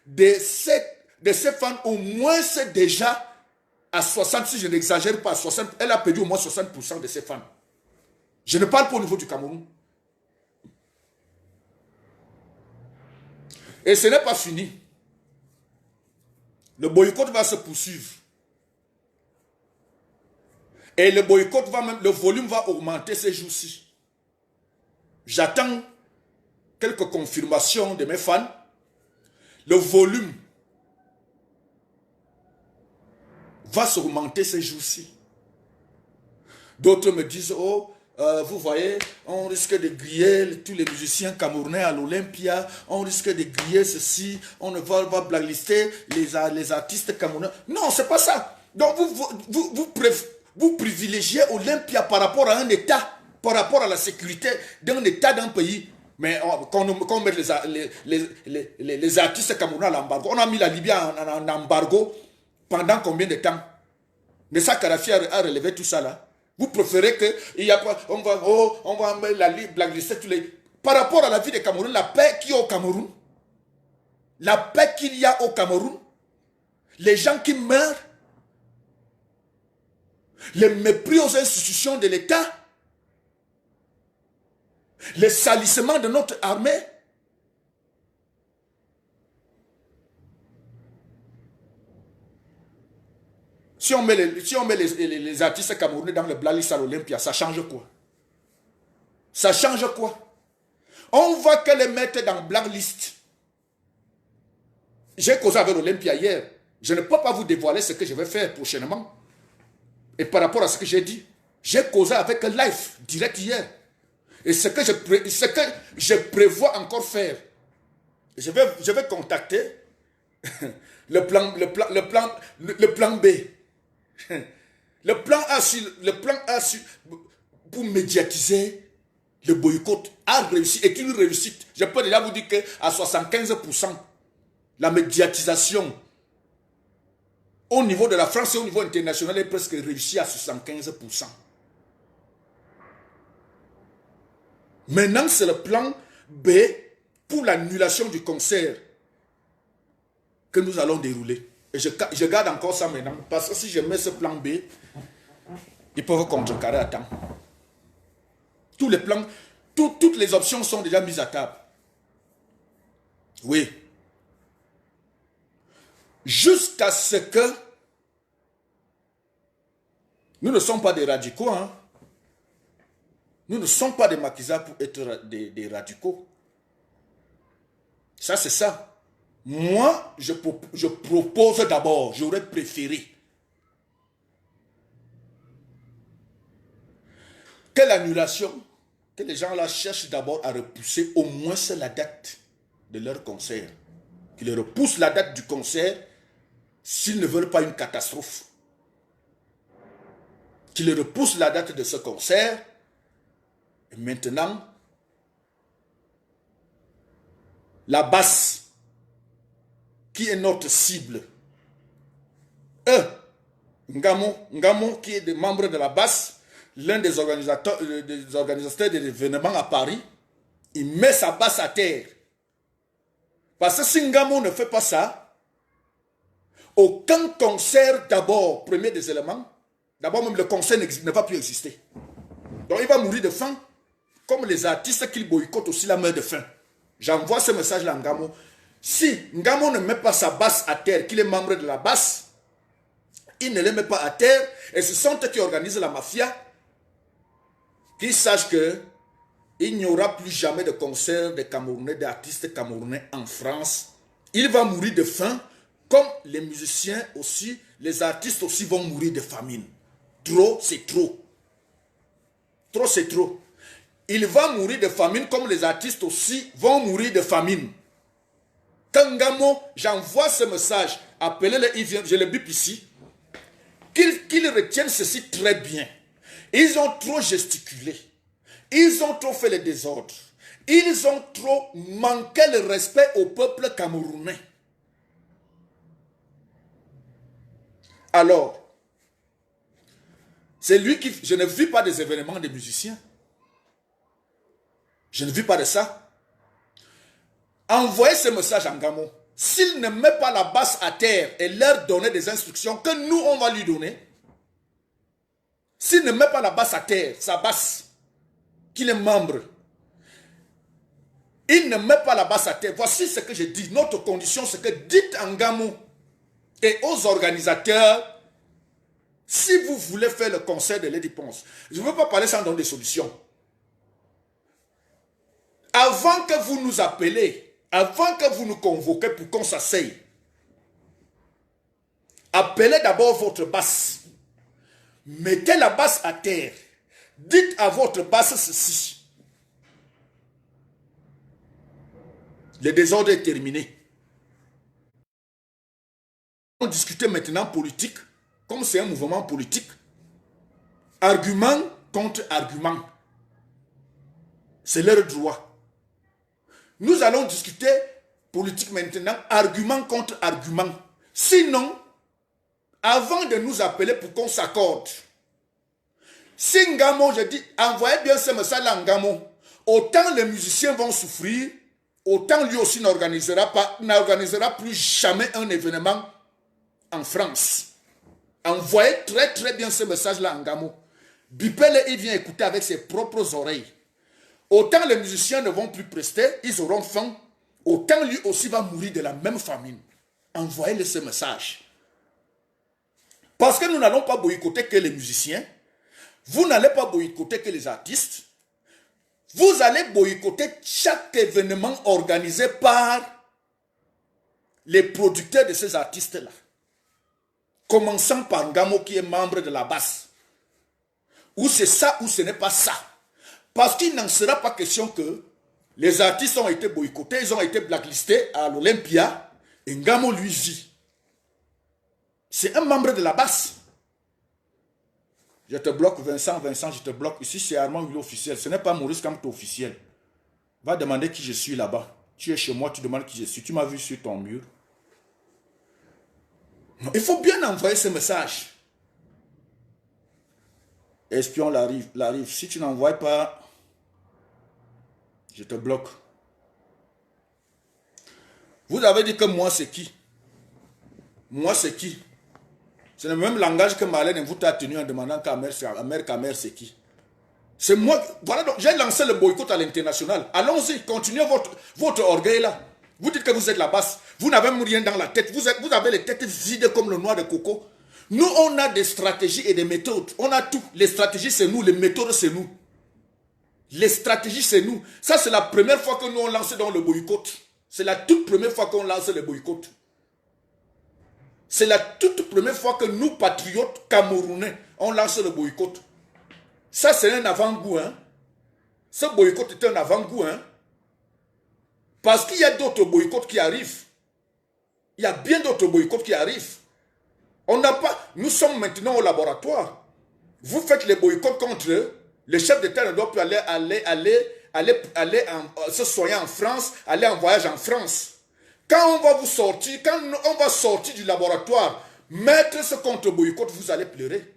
de ses fans, au moins c'est déjà à 60, si je n'exagère pas, à 60, elle a perdu au moins 60% de ses fans. Je ne parle pas au niveau du Cameroun. Et ce n'est pas fini. Le boycott va se poursuivre. Et le boycott va même, le volume va augmenter ces jours-ci. J'attends quelques confirmations de mes fans. Le volume va s'augmenter ces jours-ci. D'autres me disent, oh, vous voyez, on risque de griller tous les musiciens camerounais à l'Olympia, on risque de griller ceci, on ne va pas blacklister les artistes camerounais. Non, c'est pas ça. Donc vous privilégiez Olympia par rapport à un État, par rapport à la sécurité d'un État, d'un pays. Mais qu'on mette les artistes camerounais à l'embargo. On a mis la Libye en embargo pendant combien de temps? Mais ça, Kadhafi a relevé tout ça là. Vous préférez que il y a pas, on va mettre la blacklister tous les. Par rapport à la vie des Camerounais, la paix qu'il y a au Cameroun, la paix qu'il y a au Cameroun, les gens qui meurent, le mépris aux institutions de l'État, le salissement de notre armée. Si on met les artistes camerounais dans le blacklist à l'Olympia, ça change quoi? Ça change quoi? On va que les mettre dans blacklist. J'ai causé avec l'Olympia hier. Je ne peux pas vous dévoiler ce que je vais faire prochainement. Et par rapport à ce que j'ai dit, j'ai causé avec un live direct hier. Et ce que je prévois encore faire, je vais contacter le plan B. Le plan A pour médiatiser le boycott a réussi, est une réussite. Je peux déjà vous dire qu'à 75%, la médiatisation au niveau de la France et au niveau international est presque réussie à 75%. Maintenant, c'est le plan B pour l'annulation du concert que nous allons dérouler. Et je garde encore ça maintenant, parce que si je mets ce plan B, ils peuvent contrecarrer à temps. Tous les plans, toutes les options sont déjà mises à table. Oui. Jusqu'à ce que nous ne sommes pas des radicaux, hein. Nous ne sommes pas des maquisards pour être des radicaux. Ça, c'est ça. Moi, je propose d'abord, j'aurais préféré que l'annulation, que les gens là cherchent d'abord à repousser au moins la date de leur concert. Qu'ils repoussent la date du concert s'ils ne veulent pas une catastrophe. Qu'ils repoussent la date de ce concert. Et maintenant, la basse, qui est notre cible, Ngamo qui est membre de la basse, l'un des organisateurs des événements à Paris, il met sa basse à terre. Parce que si Ngamo ne fait pas ça, aucun concert d'abord, premier des éléments, d'abord même le concert ne va plus exister. Donc il va mourir de faim, comme les artistes qui boycottent aussi la meurent de faim. J'envoie ce message-là à Ngamo. Si Ngamo ne met pas sa basse à terre, qu'il est membre de la basse, il ne les met pas à terre, et ce sont eux qui organisent la mafia, qu'ils sachent que il n'y aura plus jamais de concert de Camerounais, d'artistes camerounais en France. Il va mourir de faim, comme les musiciens aussi, les artistes aussi vont mourir de famine. Trop, c'est trop. Trop, c'est trop. Il va mourir de famine, comme les artistes aussi vont mourir de famine. Ngamo, j'envoie ce message, appelez-le, je le bip ici, qu'ils retiennent ceci très bien. Ils ont trop gesticulé, ils ont trop fait le désordre, ils ont trop manqué le respect au peuple camerounais. Alors, c'est lui qui... Je ne vis pas des événements des musiciens. Je ne vis pas de ça. Envoyez ce message à Ngamo. S'il ne met pas la basse à terre et leur donner des instructions que nous, on va lui donner, s'il ne met pas la basse à terre, sa basse, qu'il est membre, il ne met pas la basse à terre. Voici ce que je dis. Notre condition, c'est que dites à Ngamo et aux organisateurs Si vous voulez faire le concert de Lady Ponce, je ne veux pas parler sans donner des solutions. Avant que vous nous appelez, avant que vous nous convoquez pour qu'on s'asseye, appelez d'abord votre basse. Mettez la basse à terre. Dites à votre basse ceci. Le désordre est terminé. On discute maintenant politique, comme c'est un mouvement politique. Argument contre argument. C'est leur droit. Nous allons discuter politique maintenant, argument contre argument. Sinon, avant de nous appeler pour qu'on s'accorde, si Ngamo, je dis, envoyez bien ce message-là à Ngamo, autant les musiciens vont souffrir, autant lui aussi n'organisera plus jamais un événement en France. Envoyez très très bien ce message-là à Ngamo. Bipele, il vient écouter avec ses propres oreilles. Autant les musiciens ne vont plus prester, ils auront faim, autant lui aussi va mourir de la même famine. Envoyez-le ce message. Parce que nous n'allons pas boycotter que les musiciens, vous n'allez pas boycotter que les artistes, vous allez boycotter chaque événement organisé par les producteurs de ces artistes-là. Commençant par Ngamo qui est membre de la basse. Ou c'est ça ou ce n'est pas ça. Parce qu'il n'en sera pas question que les artistes ont été boycottés, ils ont été blacklistés à l'Olympia et Ngamo lui vit. C'est un membre de la basse. Je te bloque Vincent, je te bloque. Ici c'est Armand Hulot officiel, ce n'est pas Maurice Kamto officiel. Va demander qui je suis là-bas. Tu es chez moi, tu demandes qui je suis. Tu m'as vu sur ton mur. Il faut bien envoyer ce message. Espion l'arrive. Si tu n'envoies pas, je te bloque. Vous avez dit que moi c'est qui? Moi c'est qui? C'est le même langage que Marlène vous a tenu en demandant qu'à mère c'est qui? C'est moi. Voilà, donc j'ai lancé le boycott à l'international. Allons-y, continuez votre orgueil là. Vous dites que vous êtes la basse. Vous n'avez rien dans la tête. Vous avez les têtes vides comme le noix de coco. Nous, on a des stratégies et des méthodes. On a tout. Les stratégies, c'est nous. Les méthodes, c'est nous. Les stratégies, c'est nous. Ça, c'est la première fois que nous, on lance dans le boycott. C'est la toute première fois qu'on lance le boycott. C'est la toute première fois que nous, patriotes camerounais, on lance le boycott. Ça, c'est un avant-goût. Hein? Ce boycott est un avant-goût. Hein? Parce qu'il y a d'autres boycotts qui arrivent. Il y a bien d'autres boycotts qui arrivent. On n'a pas... Nous sommes maintenant au laboratoire. Vous faites les boycotts contre eux. Le chef d'État ne doit plus aller se soigner en France, aller en voyage en France. Quand on va vous sortir, quand on va sortir du laboratoire, mettre ce contre-boycott, vous allez pleurer.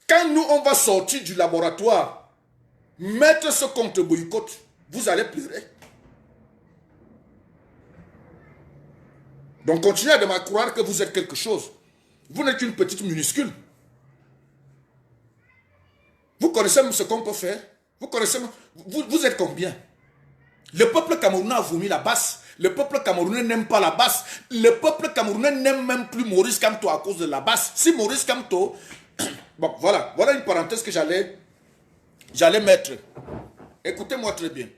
Quand nous, on va sortir du laboratoire, mettre ce contre-boycott, vous allez pleurer. Donc continuez à croire que vous êtes quelque chose. Vous n'êtes qu'une petite minuscule. Vous connaissez ce qu'on peut faire? Vous connaissez... Vous êtes combien? Le peuple camerounais a vomi la basse. Le peuple camerounais n'aime pas la basse. Le peuple camerounais n'aime même plus Maurice Kamto à cause de la basse. Si Maurice Kamto... Bon, voilà une parenthèse que j'allais mettre. Écoutez-moi très bien.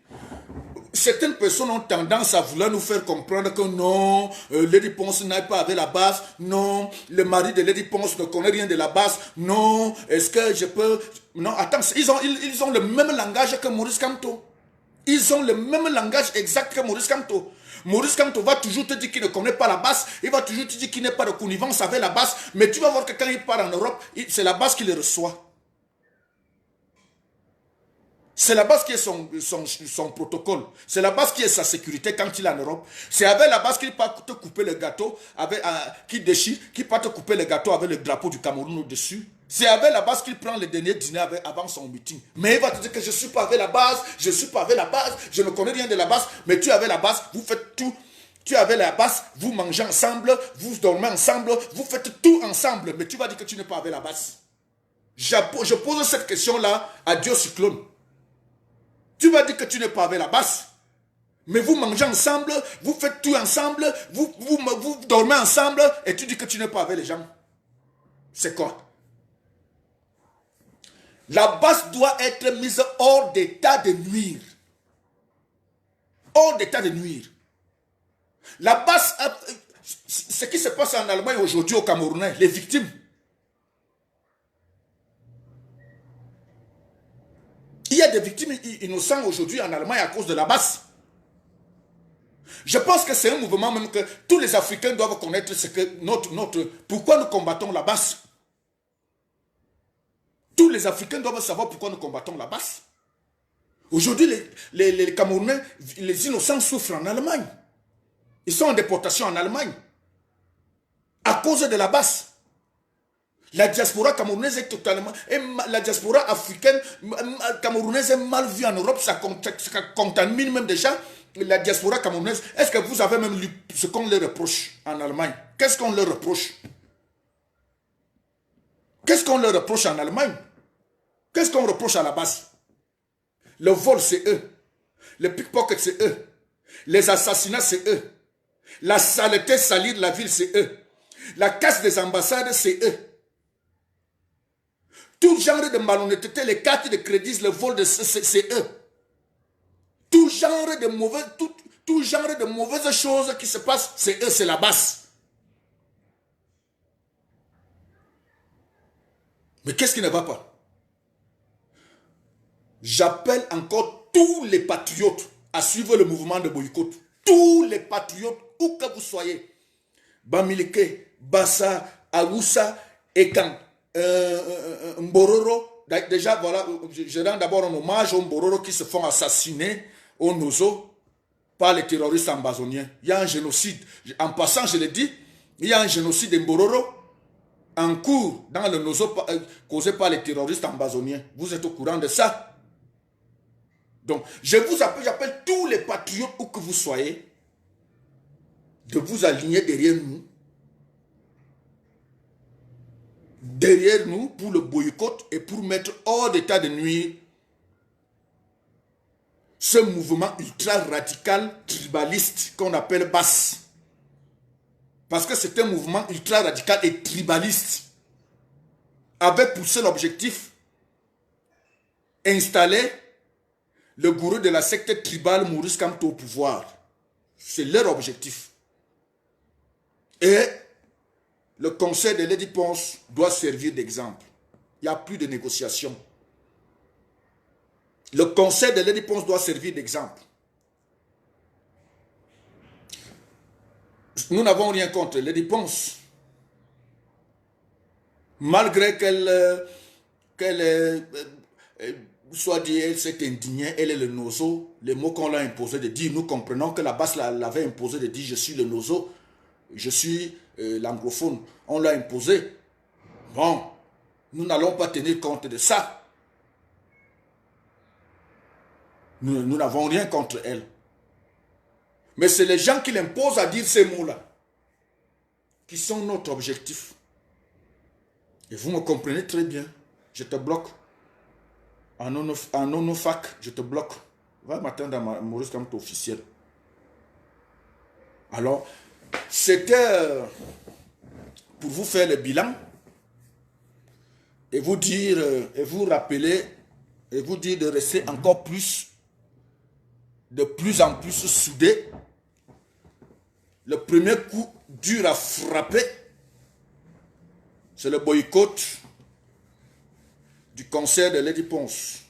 Certaines personnes ont tendance à vouloir nous faire comprendre que non, Lady Ponce n'a pas avec la basse. Non, le mari de Lady Ponce ne connaît rien de la basse. Non, est-ce que je peux... Non, attends, ils ont le même langage que Maurice Kamto. Ils ont le même langage exact que Maurice Kamto. Maurice Kamto va toujours te dire qu'il ne connaît pas la basse. Il va toujours te dire qu'il n'est pas de connivence avec la basse. Mais tu vas voir que quand il part en Europe, c'est la basse qui le reçoit. C'est la base qui est son protocole. C'est la base qui est sa sécurité quand il est en Europe. C'est avec la base qu'il peut te couper le gâteau, qui déchire, qui peut te couper le gâteau avec le drapeau du Cameroun au-dessus. C'est avec la base qu'il prend le dernier dîner avant son meeting. Mais il va te dire que je ne suis pas avec la base, je ne suis pas avec la base, je ne connais rien de la base. Mais tu es avec la base, vous faites tout. Tu es avec la base, vous mangez ensemble, vous dormez ensemble, vous faites tout ensemble. Mais tu vas dire que tu n'es pas avec la base. Je pose cette question-là à Dieu Cyclone. Tu vas dire que tu n'es pas avec la basse. Mais vous mangez ensemble, vous faites tout ensemble, vous dormez ensemble et tu dis que tu n'es pas avec les gens. C'est quoi? La base doit être mise hors d'état de nuire. Hors d'état de nuire. La base, ce qui se passe en Allemagne aujourd'hui au Camerounais, les victimes. Il y a des victimes innocentes aujourd'hui en Allemagne à cause de la base. Je pense que c'est un mouvement même que tous les Africains doivent connaître ce que pourquoi nous combattons la base. Tous les Africains doivent savoir pourquoi nous combattons la base. Aujourd'hui, les Camerounais, les innocents souffrent en Allemagne. Ils sont en déportation en Allemagne. À cause de la base. La diaspora camerounaise est totalement... La diaspora africaine camerounaise est mal vue en Europe. Ça contamine même déjà la diaspora camerounaise. Est-ce que vous avez même lu ce qu'on leur reproche en Allemagne? Qu'est-ce qu'on leur reproche? Qu'est-ce qu'on leur reproche en Allemagne? Qu'est-ce qu'on reproche à la base? Le vol, c'est eux. Le pickpocket, c'est eux. Les assassinats, c'est eux. La saleté, salir la ville, c'est eux. La casse des ambassades, c'est eux. Tout genre de malhonnêteté, les cartes de crédit, le vol, c'est eux. Tout genre de mauvaises choses qui se passent, c'est eux, c'est la base. Mais qu'est-ce qui ne va pas? J'appelle encore tous les patriotes à suivre le mouvement de boycott. Tous les patriotes, où que vous soyez. Bamileke, Bassa, Aoussa, Ekan, Mbororo. Déjà, voilà, je rends d'abord un hommage aux Mbororo qui se font assassiner au Nozo par les terroristes ambazoniens. Il y a un génocide. En passant, je l'ai dit, il y a un génocide de Mbororo en cours dans le Nozo causé par les terroristes ambazoniens. Vous êtes au courant de ça? Donc, je vous appelle, j'appelle tous les patriotes où que vous soyez de vous aligner derrière nous pour le boycott et pour mettre hors d'état de nuire ce mouvement ultra-radical tribaliste qu'on appelle BAS. Parce que c'est un mouvement ultra-radical et tribaliste avec pour seul objectif installer le gourou de la secte tribale Maurice Kamto au pouvoir. C'est leur objectif. Et le conseil de Lady Ponce doit servir d'exemple. Il n'y a plus de négociation. Le conseil de Lady Ponce doit servir d'exemple. Nous n'avons rien contre Lady Ponce. Malgré qu'elle soit dit, elle s'est indignée, elle est le nozo. Les mots qu'on l'a imposé de dire, nous comprenons que la base l'avait imposé de dire je suis le nozo, je suis l'anglophone. On l'a imposé. Bon, nous n'allons pas tenir compte de ça. Nous n'avons rien contre elle. Mais c'est les gens qui l'imposent à dire ces mots-là qui sont notre objectif. Et vous me comprenez très bien. Je te bloque. En onofac, je te bloque. Va m'attendre dans Maurice Kamto officiel. Alors, c'était pour vous faire le bilan et vous dire, et vous rappeler, et vous dire de rester encore plus, de plus en plus soudés. Le premier coup dur à frapper, c'est le boycott du concert de Lady Ponce.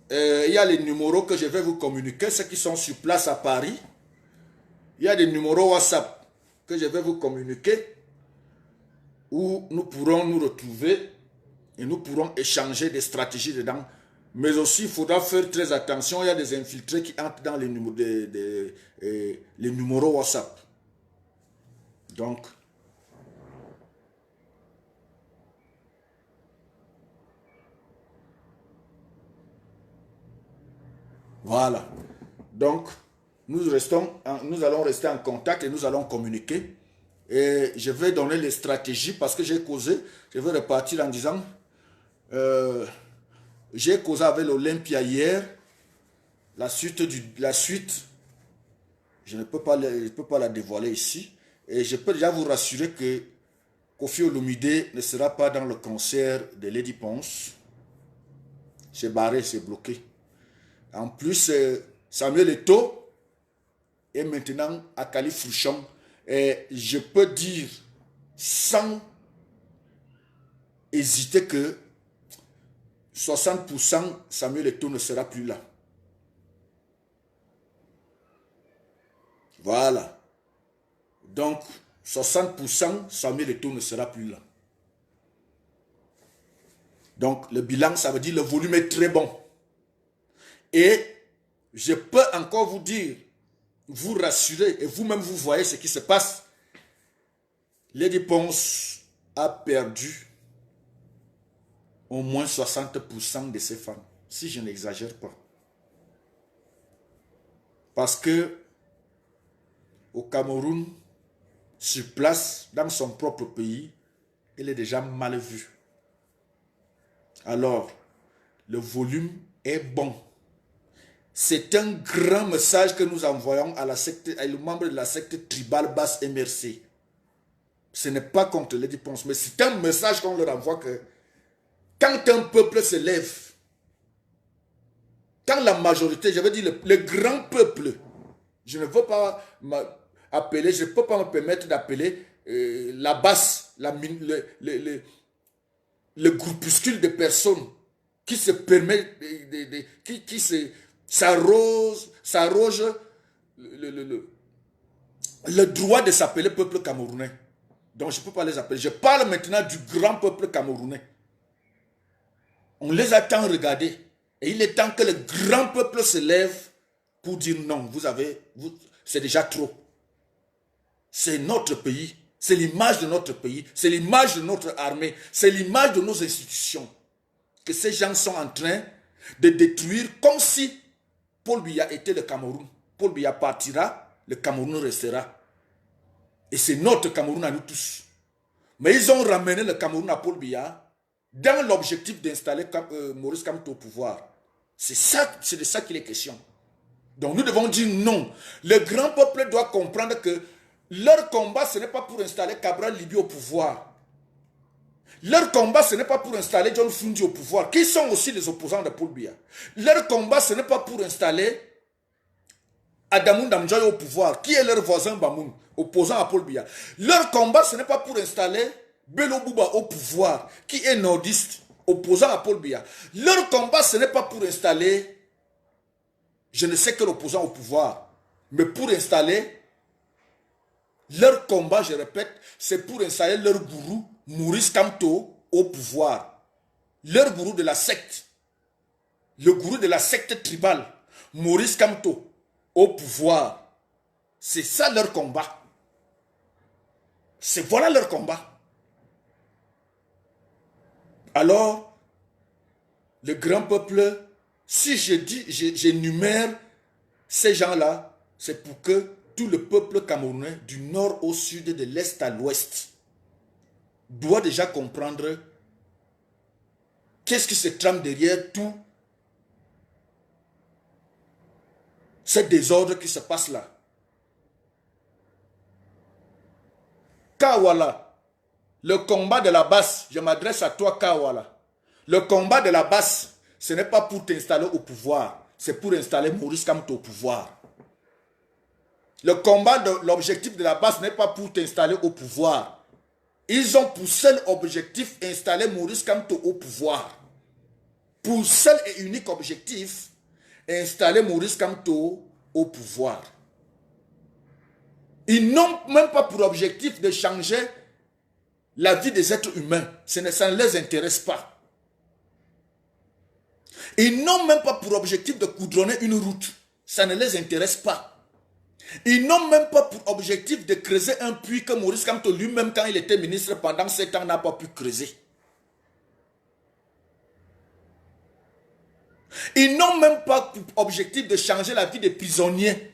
Il y a les numéros que je vais vous communiquer, ceux qui sont sur place à Paris. Il y a des numéros WhatsApp que je vais vous communiquer où nous pourrons nous retrouver et nous pourrons échanger des stratégies dedans. Mais aussi, il faudra faire très attention, il y a des infiltrés qui entrent dans les numéros WhatsApp. Donc, voilà. Donc, nous allons rester en contact et nous allons communiquer. Et je vais donner les stratégies parce que j'ai causé. Je vais repartir en disant, j'ai causé avec l'Olympia hier. La suite, je ne peux pas la dévoiler ici. Et je peux déjà vous rassurer que Kofi Olomide ne sera pas dans le concert de Lady Ponce. C'est barré, c'est bloqué. En plus, Samuel Eto'o est maintenant à Califourchon. Et je peux dire sans hésiter que 60% Samuel Eto'o ne sera plus là. Voilà. Donc, 60% Samuel Eto'o ne sera plus là. Donc, le bilan, ça veut dire le volume est très bon. Et je peux encore vous dire, vous rassurer, et vous-même vous voyez ce qui se passe. Lady Ponce a perdu au moins 60% de ses fans, si je n'exagère pas. Parce que au Cameroun, sur place, dans son propre pays, elle est déjà mal vue. Alors, le volume est bon. C'est un grand message que nous envoyons à la secte, à le membre de la secte tribale basse MRC. Ce n'est pas contre Lady Ponce, mais c'est un message qu'on leur envoie que quand un peuple se lève, quand la majorité, je veux dire le grand peuple, je ne veux pas appeler, je ne peux pas me permettre d'appeler la basse, le groupuscule de personnes qui se permet, qui s'arroge le droit de s'appeler peuple camerounais. Donc je ne peux pas les appeler. Je parle maintenant du grand peuple camerounais. On les a tant regardés. Et il est temps que le grand peuple se lève pour dire non, c'est déjà trop. C'est notre pays. C'est l'image de notre pays. C'est l'image de notre armée. C'est l'image de nos institutions. Que ces gens sont en train de détruire comme si Paul Biya était le Cameroun. Paul Biya partira, le Cameroun restera. Et c'est notre Cameroun à nous tous. Mais ils ont ramené le Cameroun à Paul Biya dans l'objectif d'installer Maurice Kamto au pouvoir. C'est de ça qu'il est question. Donc nous devons dire non. Le grand peuple doit comprendre que leur combat, ce n'est pas pour installer Cabral Libi au pouvoir. Leur combat, ce n'est pas pour installer John Fundi au pouvoir, qui sont aussi les opposants de Paul Biya. Leur combat, ce n'est pas pour installer Adamou Damjoy au pouvoir, qui est leur voisin Bamoun, opposant à Paul Biya. Leur combat, ce n'est pas pour installer Bello Bouba au pouvoir, qui est nordiste, opposant à Paul Biya. Leur combat, ce n'est pas pour installer je ne sais quel opposant au pouvoir, mais pour installer leur combat, je répète, c'est pour installer leur gourou Maurice Kamto au pouvoir. Leur gourou de la secte, le gourou de la secte tribale, Maurice Kamto au pouvoir. C'est ça leur combat. Voilà leur combat. Alors, le grand peuple, si j'énumère ces gens-là, c'est pour que tout le peuple camerounais, du nord au sud, de l'est à l'ouest, doit déjà comprendre qu'est-ce qui se trame derrière tout ce désordre qui se passe là. Kawala, le combat de la basse, je m'adresse à toi Kawala. Le combat de la basse, ce n'est pas pour t'installer au pouvoir, c'est pour installer Maurice Kamto au pouvoir. Le combat, l'objectif de la basse n'est pas pour t'installer au pouvoir. Ils ont pour seul objectif installer Maurice Kamto au pouvoir. Pour seul et unique objectif, installer Maurice Kamto au pouvoir. Ils n'ont même pas pour objectif de changer la vie des êtres humains. Ça ne les intéresse pas. Ils n'ont même pas pour objectif de goudronner une route. Ça ne les intéresse pas. Ils n'ont même pas pour objectif de creuser un puits que Maurice Kamto lui-même, quand il était ministre pendant 7 ans, n'a pas pu creuser. Ils n'ont même pas pour objectif de changer la vie des prisonniers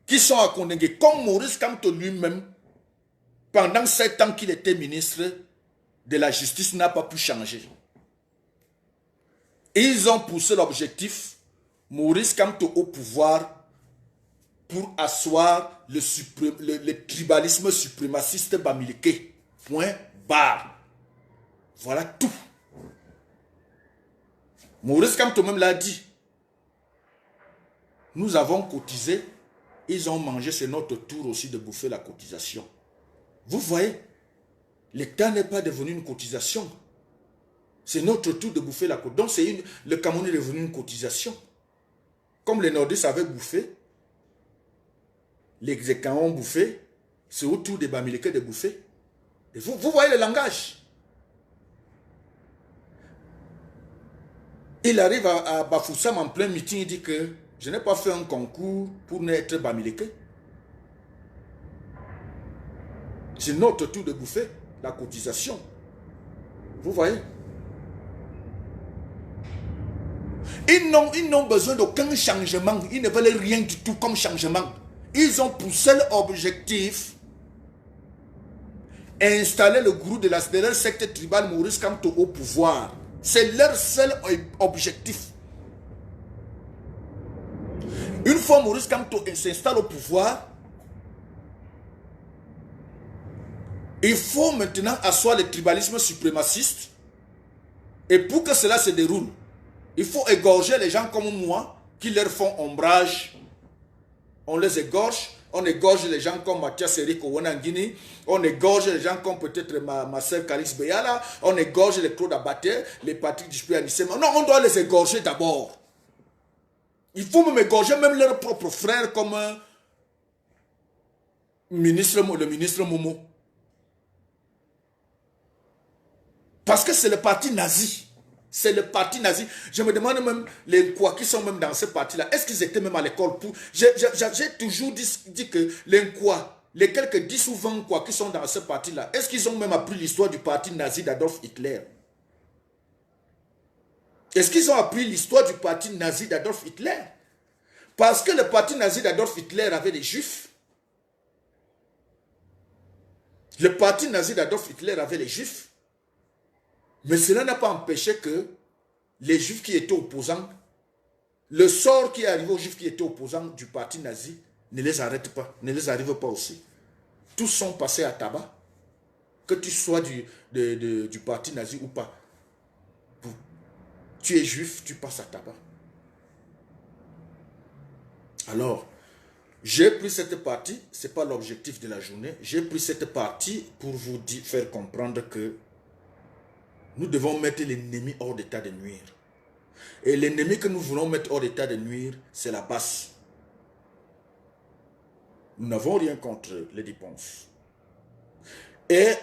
qui sont à Kondengé, comme Maurice Kamto lui-même, pendant 7 ans qu'il était ministre de la justice, n'a pas pu changer. Ils ont pour seul objectif Maurice Kamto au pouvoir pour asseoir le tribalisme suprémaciste bamileke. Point barre. Voilà tout. Maurice Kamto même l'a dit. Nous avons cotisé, ils ont mangé, c'est notre tour aussi de bouffer la cotisation. Vous voyez, l'État n'est pas devenu une cotisation. C'est notre tour de bouffer la cotisation. Donc le Cameroun est devenu une cotisation. Comme les Nordistes avaient bouffé, les Xécans ont bouffé, c'est au tour des Bamileke de bouffer. Et vous voyez le langage. Il arrive à Bafoussam en plein meeting, il dit que je n'ai pas fait un concours pour n'être Bamileke. C'est notre tour de bouffer la cotisation. Vous voyez? Ils n'ont besoin d'aucun changement. Ils ne veulent rien du tout comme changement. Ils ont pour seul objectif installer le gourou de leur secte tribale Maurice Kamto au pouvoir. C'est leur seul objectif. Une fois Maurice Kamto s'installe au pouvoir, il faut maintenant asseoir le tribalisme suprémaciste. Et pour que cela se déroule, il faut égorger les gens comme moi qui leur font ombrage. On les égorge. On égorge les gens comme Mathias Eric Ouanangini. On égorge les gens comme peut-être ma soeur Calix Beyala. On égorge les Claude Abaté, les Patrick Dupuy-Anissema. Non, on doit les égorger d'abord. Il faut même égorger même leurs propres frères comme le ministre Momo. Parce que c'est le parti nazi. C'est le parti nazi. Je me demande même, les quoi qui sont même dans ce parti-là, est-ce qu'ils étaient même à l'école pour... J'ai toujours dit que les quoi, les quelques 10 ou 20 quoi qui sont dans ce parti-là, est-ce qu'ils ont même appris l'histoire du parti nazi d'Adolf Hitler? Est-ce qu'ils ont appris l'histoire du parti nazi d'Adolf Hitler? Parce que le parti nazi d'Adolf Hitler avait des juifs. Le parti nazi d'Adolf Hitler avait les juifs. Mais cela n'a pas empêché que les juifs qui étaient opposants, le sort qui est arrivé aux juifs qui étaient opposants du parti nazi ne les arrête pas, ne les arrive pas aussi. Tous sont passés à tabac, que tu sois du parti nazi ou pas. Tu es juif, tu passes à tabac. Alors, j'ai pris cette partie, ce n'est pas l'objectif de la journée, j'ai pris cette partie pour vous faire comprendre que nous devons mettre l'ennemi hors d'état de nuire. Et l'ennemi que nous voulons mettre hors d'état de nuire, c'est la basse. Nous n'avons rien contre les dépenses. Et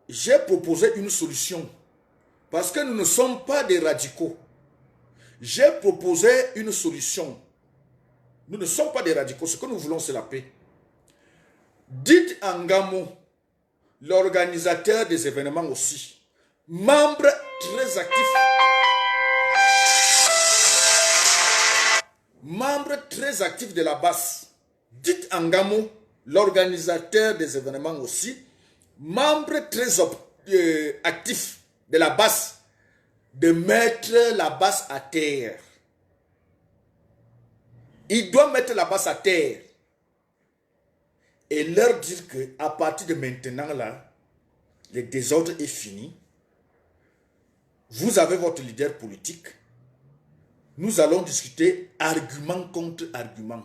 j'ai proposé une solution. Parce que nous ne sommes pas des radicaux. J'ai proposé une solution. Nous ne sommes pas des radicaux. Ce que nous voulons, c'est la paix. Dites à Ngamo, l'organisateur des événements aussi, membre très actif. Membre très actif de la base. Dites à Ngamo, l'organisateur des événements aussi, membre très actif de la base, de mettre la base à terre. Il doit mettre la base à terre. Et leur dire qu'à partir de maintenant, là, le désordre est fini. Vous avez votre leader politique. Nous allons discuter argument contre argument.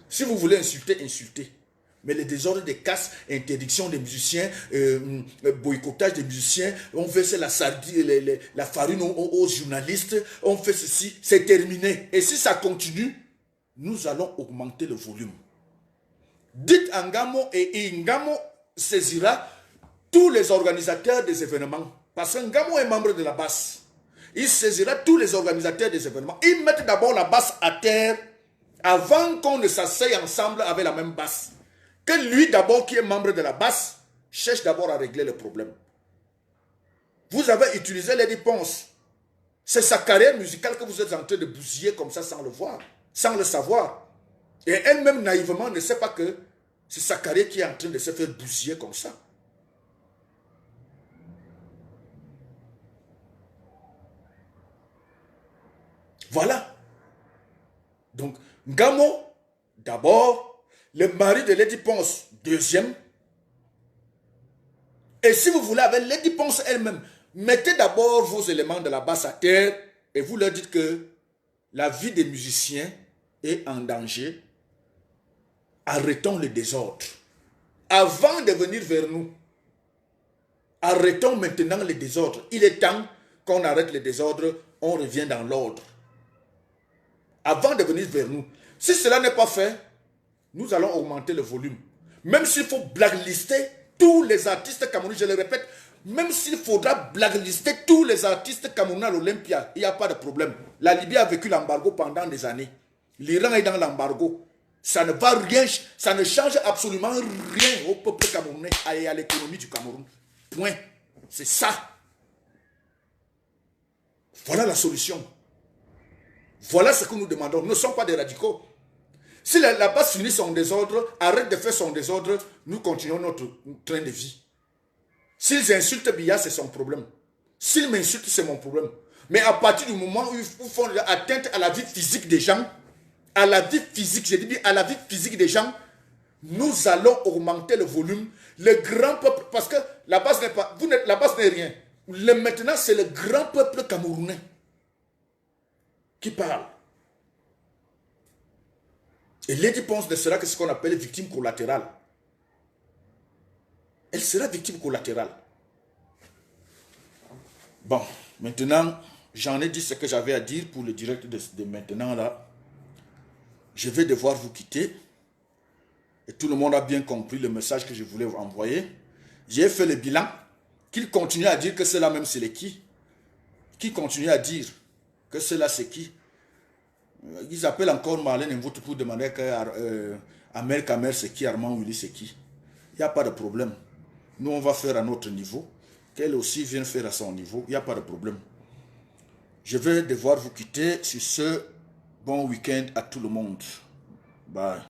Si vous voulez insulter, insultez. Mais le désordre des casses, interdiction des musiciens, boycottage des musiciens, on fait la sardine, la farine aux journalistes, on fait ceci, c'est terminé. Et si ça continue, nous allons augmenter le volume. Dites à Ngamo et Ngamo saisira tous les organisateurs des événements. Parce que Ngamo est membre de la base. Il saisira tous les organisateurs des événements. Ils mettent d'abord la base à terre avant qu'on ne s'asseye ensemble avec la même base. Que lui d'abord qui est membre de la base cherche d'abord à régler le problème. Vous avez utilisé les dépenses. C'est sa carrière musicale que vous êtes en train de bousiller comme ça sans le voir, sans le savoir. Et elle-même naïvement ne sait pas que c'est sa carrière qui est en train de se faire bousiller comme ça. Voilà. Donc, Ngamo, d'abord, le mari de Lady Ponce, deuxième, Et si vous voulez, avec les dépenses elles-mêmes, mettez d'abord vos éléments de la basse à terre et vous leur dites que la vie des musiciens est en danger. Arrêtons le désordre. Avant de venir vers nous, arrêtons maintenant le désordre. Il est temps qu'on arrête le désordre, on revient dans l'ordre. Avant de venir vers nous. Si cela n'est pas fait, nous allons augmenter le volume. Même s'il faut blacklister tous les artistes camerounais, je le répète, même s'il faudra blacklister tous les artistes camerounais à l'Olympia, il n'y a pas de problème. La Libye a vécu l'embargo pendant des années. L'Iran est dans l'embargo. Ça ne va rien, ça ne change absolument rien au peuple camerounais et à l'économie du Cameroun. Point. C'est ça. Voilà la solution. Voilà ce que nous demandons. Nous ne sommes pas des radicaux. Si la base finit son désordre, arrête de faire son désordre, nous continuons notre train de vie. S'ils insultent Biya, c'est son problème. S'ils m'insultent, c'est mon problème. Mais à partir du moment où ils font atteinte à la vie physique des gens, à la vie physique, j'ai dit à la vie physique des gens, nous allons augmenter le volume. Le grand peuple, parce que la base n'est pas, la base n'est rien. Maintenant, c'est le grand peuple camerounais qui parle. Et Lady Ponce ne sera que ce qu'on appelle victime collatérale. Elle sera victime collatérale. Bon, maintenant, j'en ai dit ce que j'avais à dire pour le direct de maintenant là. Je vais devoir vous quitter. Et tout le monde a bien compris le message que je voulais vous envoyer. J'ai fait le bilan. Qu'il continue à dire que cela même c'est les qui. Qui continue à dire que cela c'est qui. Ils appellent encore Marlène Mvoutou pour demander que Amer Kamer c'est qui, Armand Willy c'est qui. Il n'y a pas de problème. Nous on va faire à notre niveau. Qu'elle aussi vienne faire à son niveau. Il n'y a pas de problème. Je vais devoir vous quitter sur ce bon week-end à tout le monde. Bye.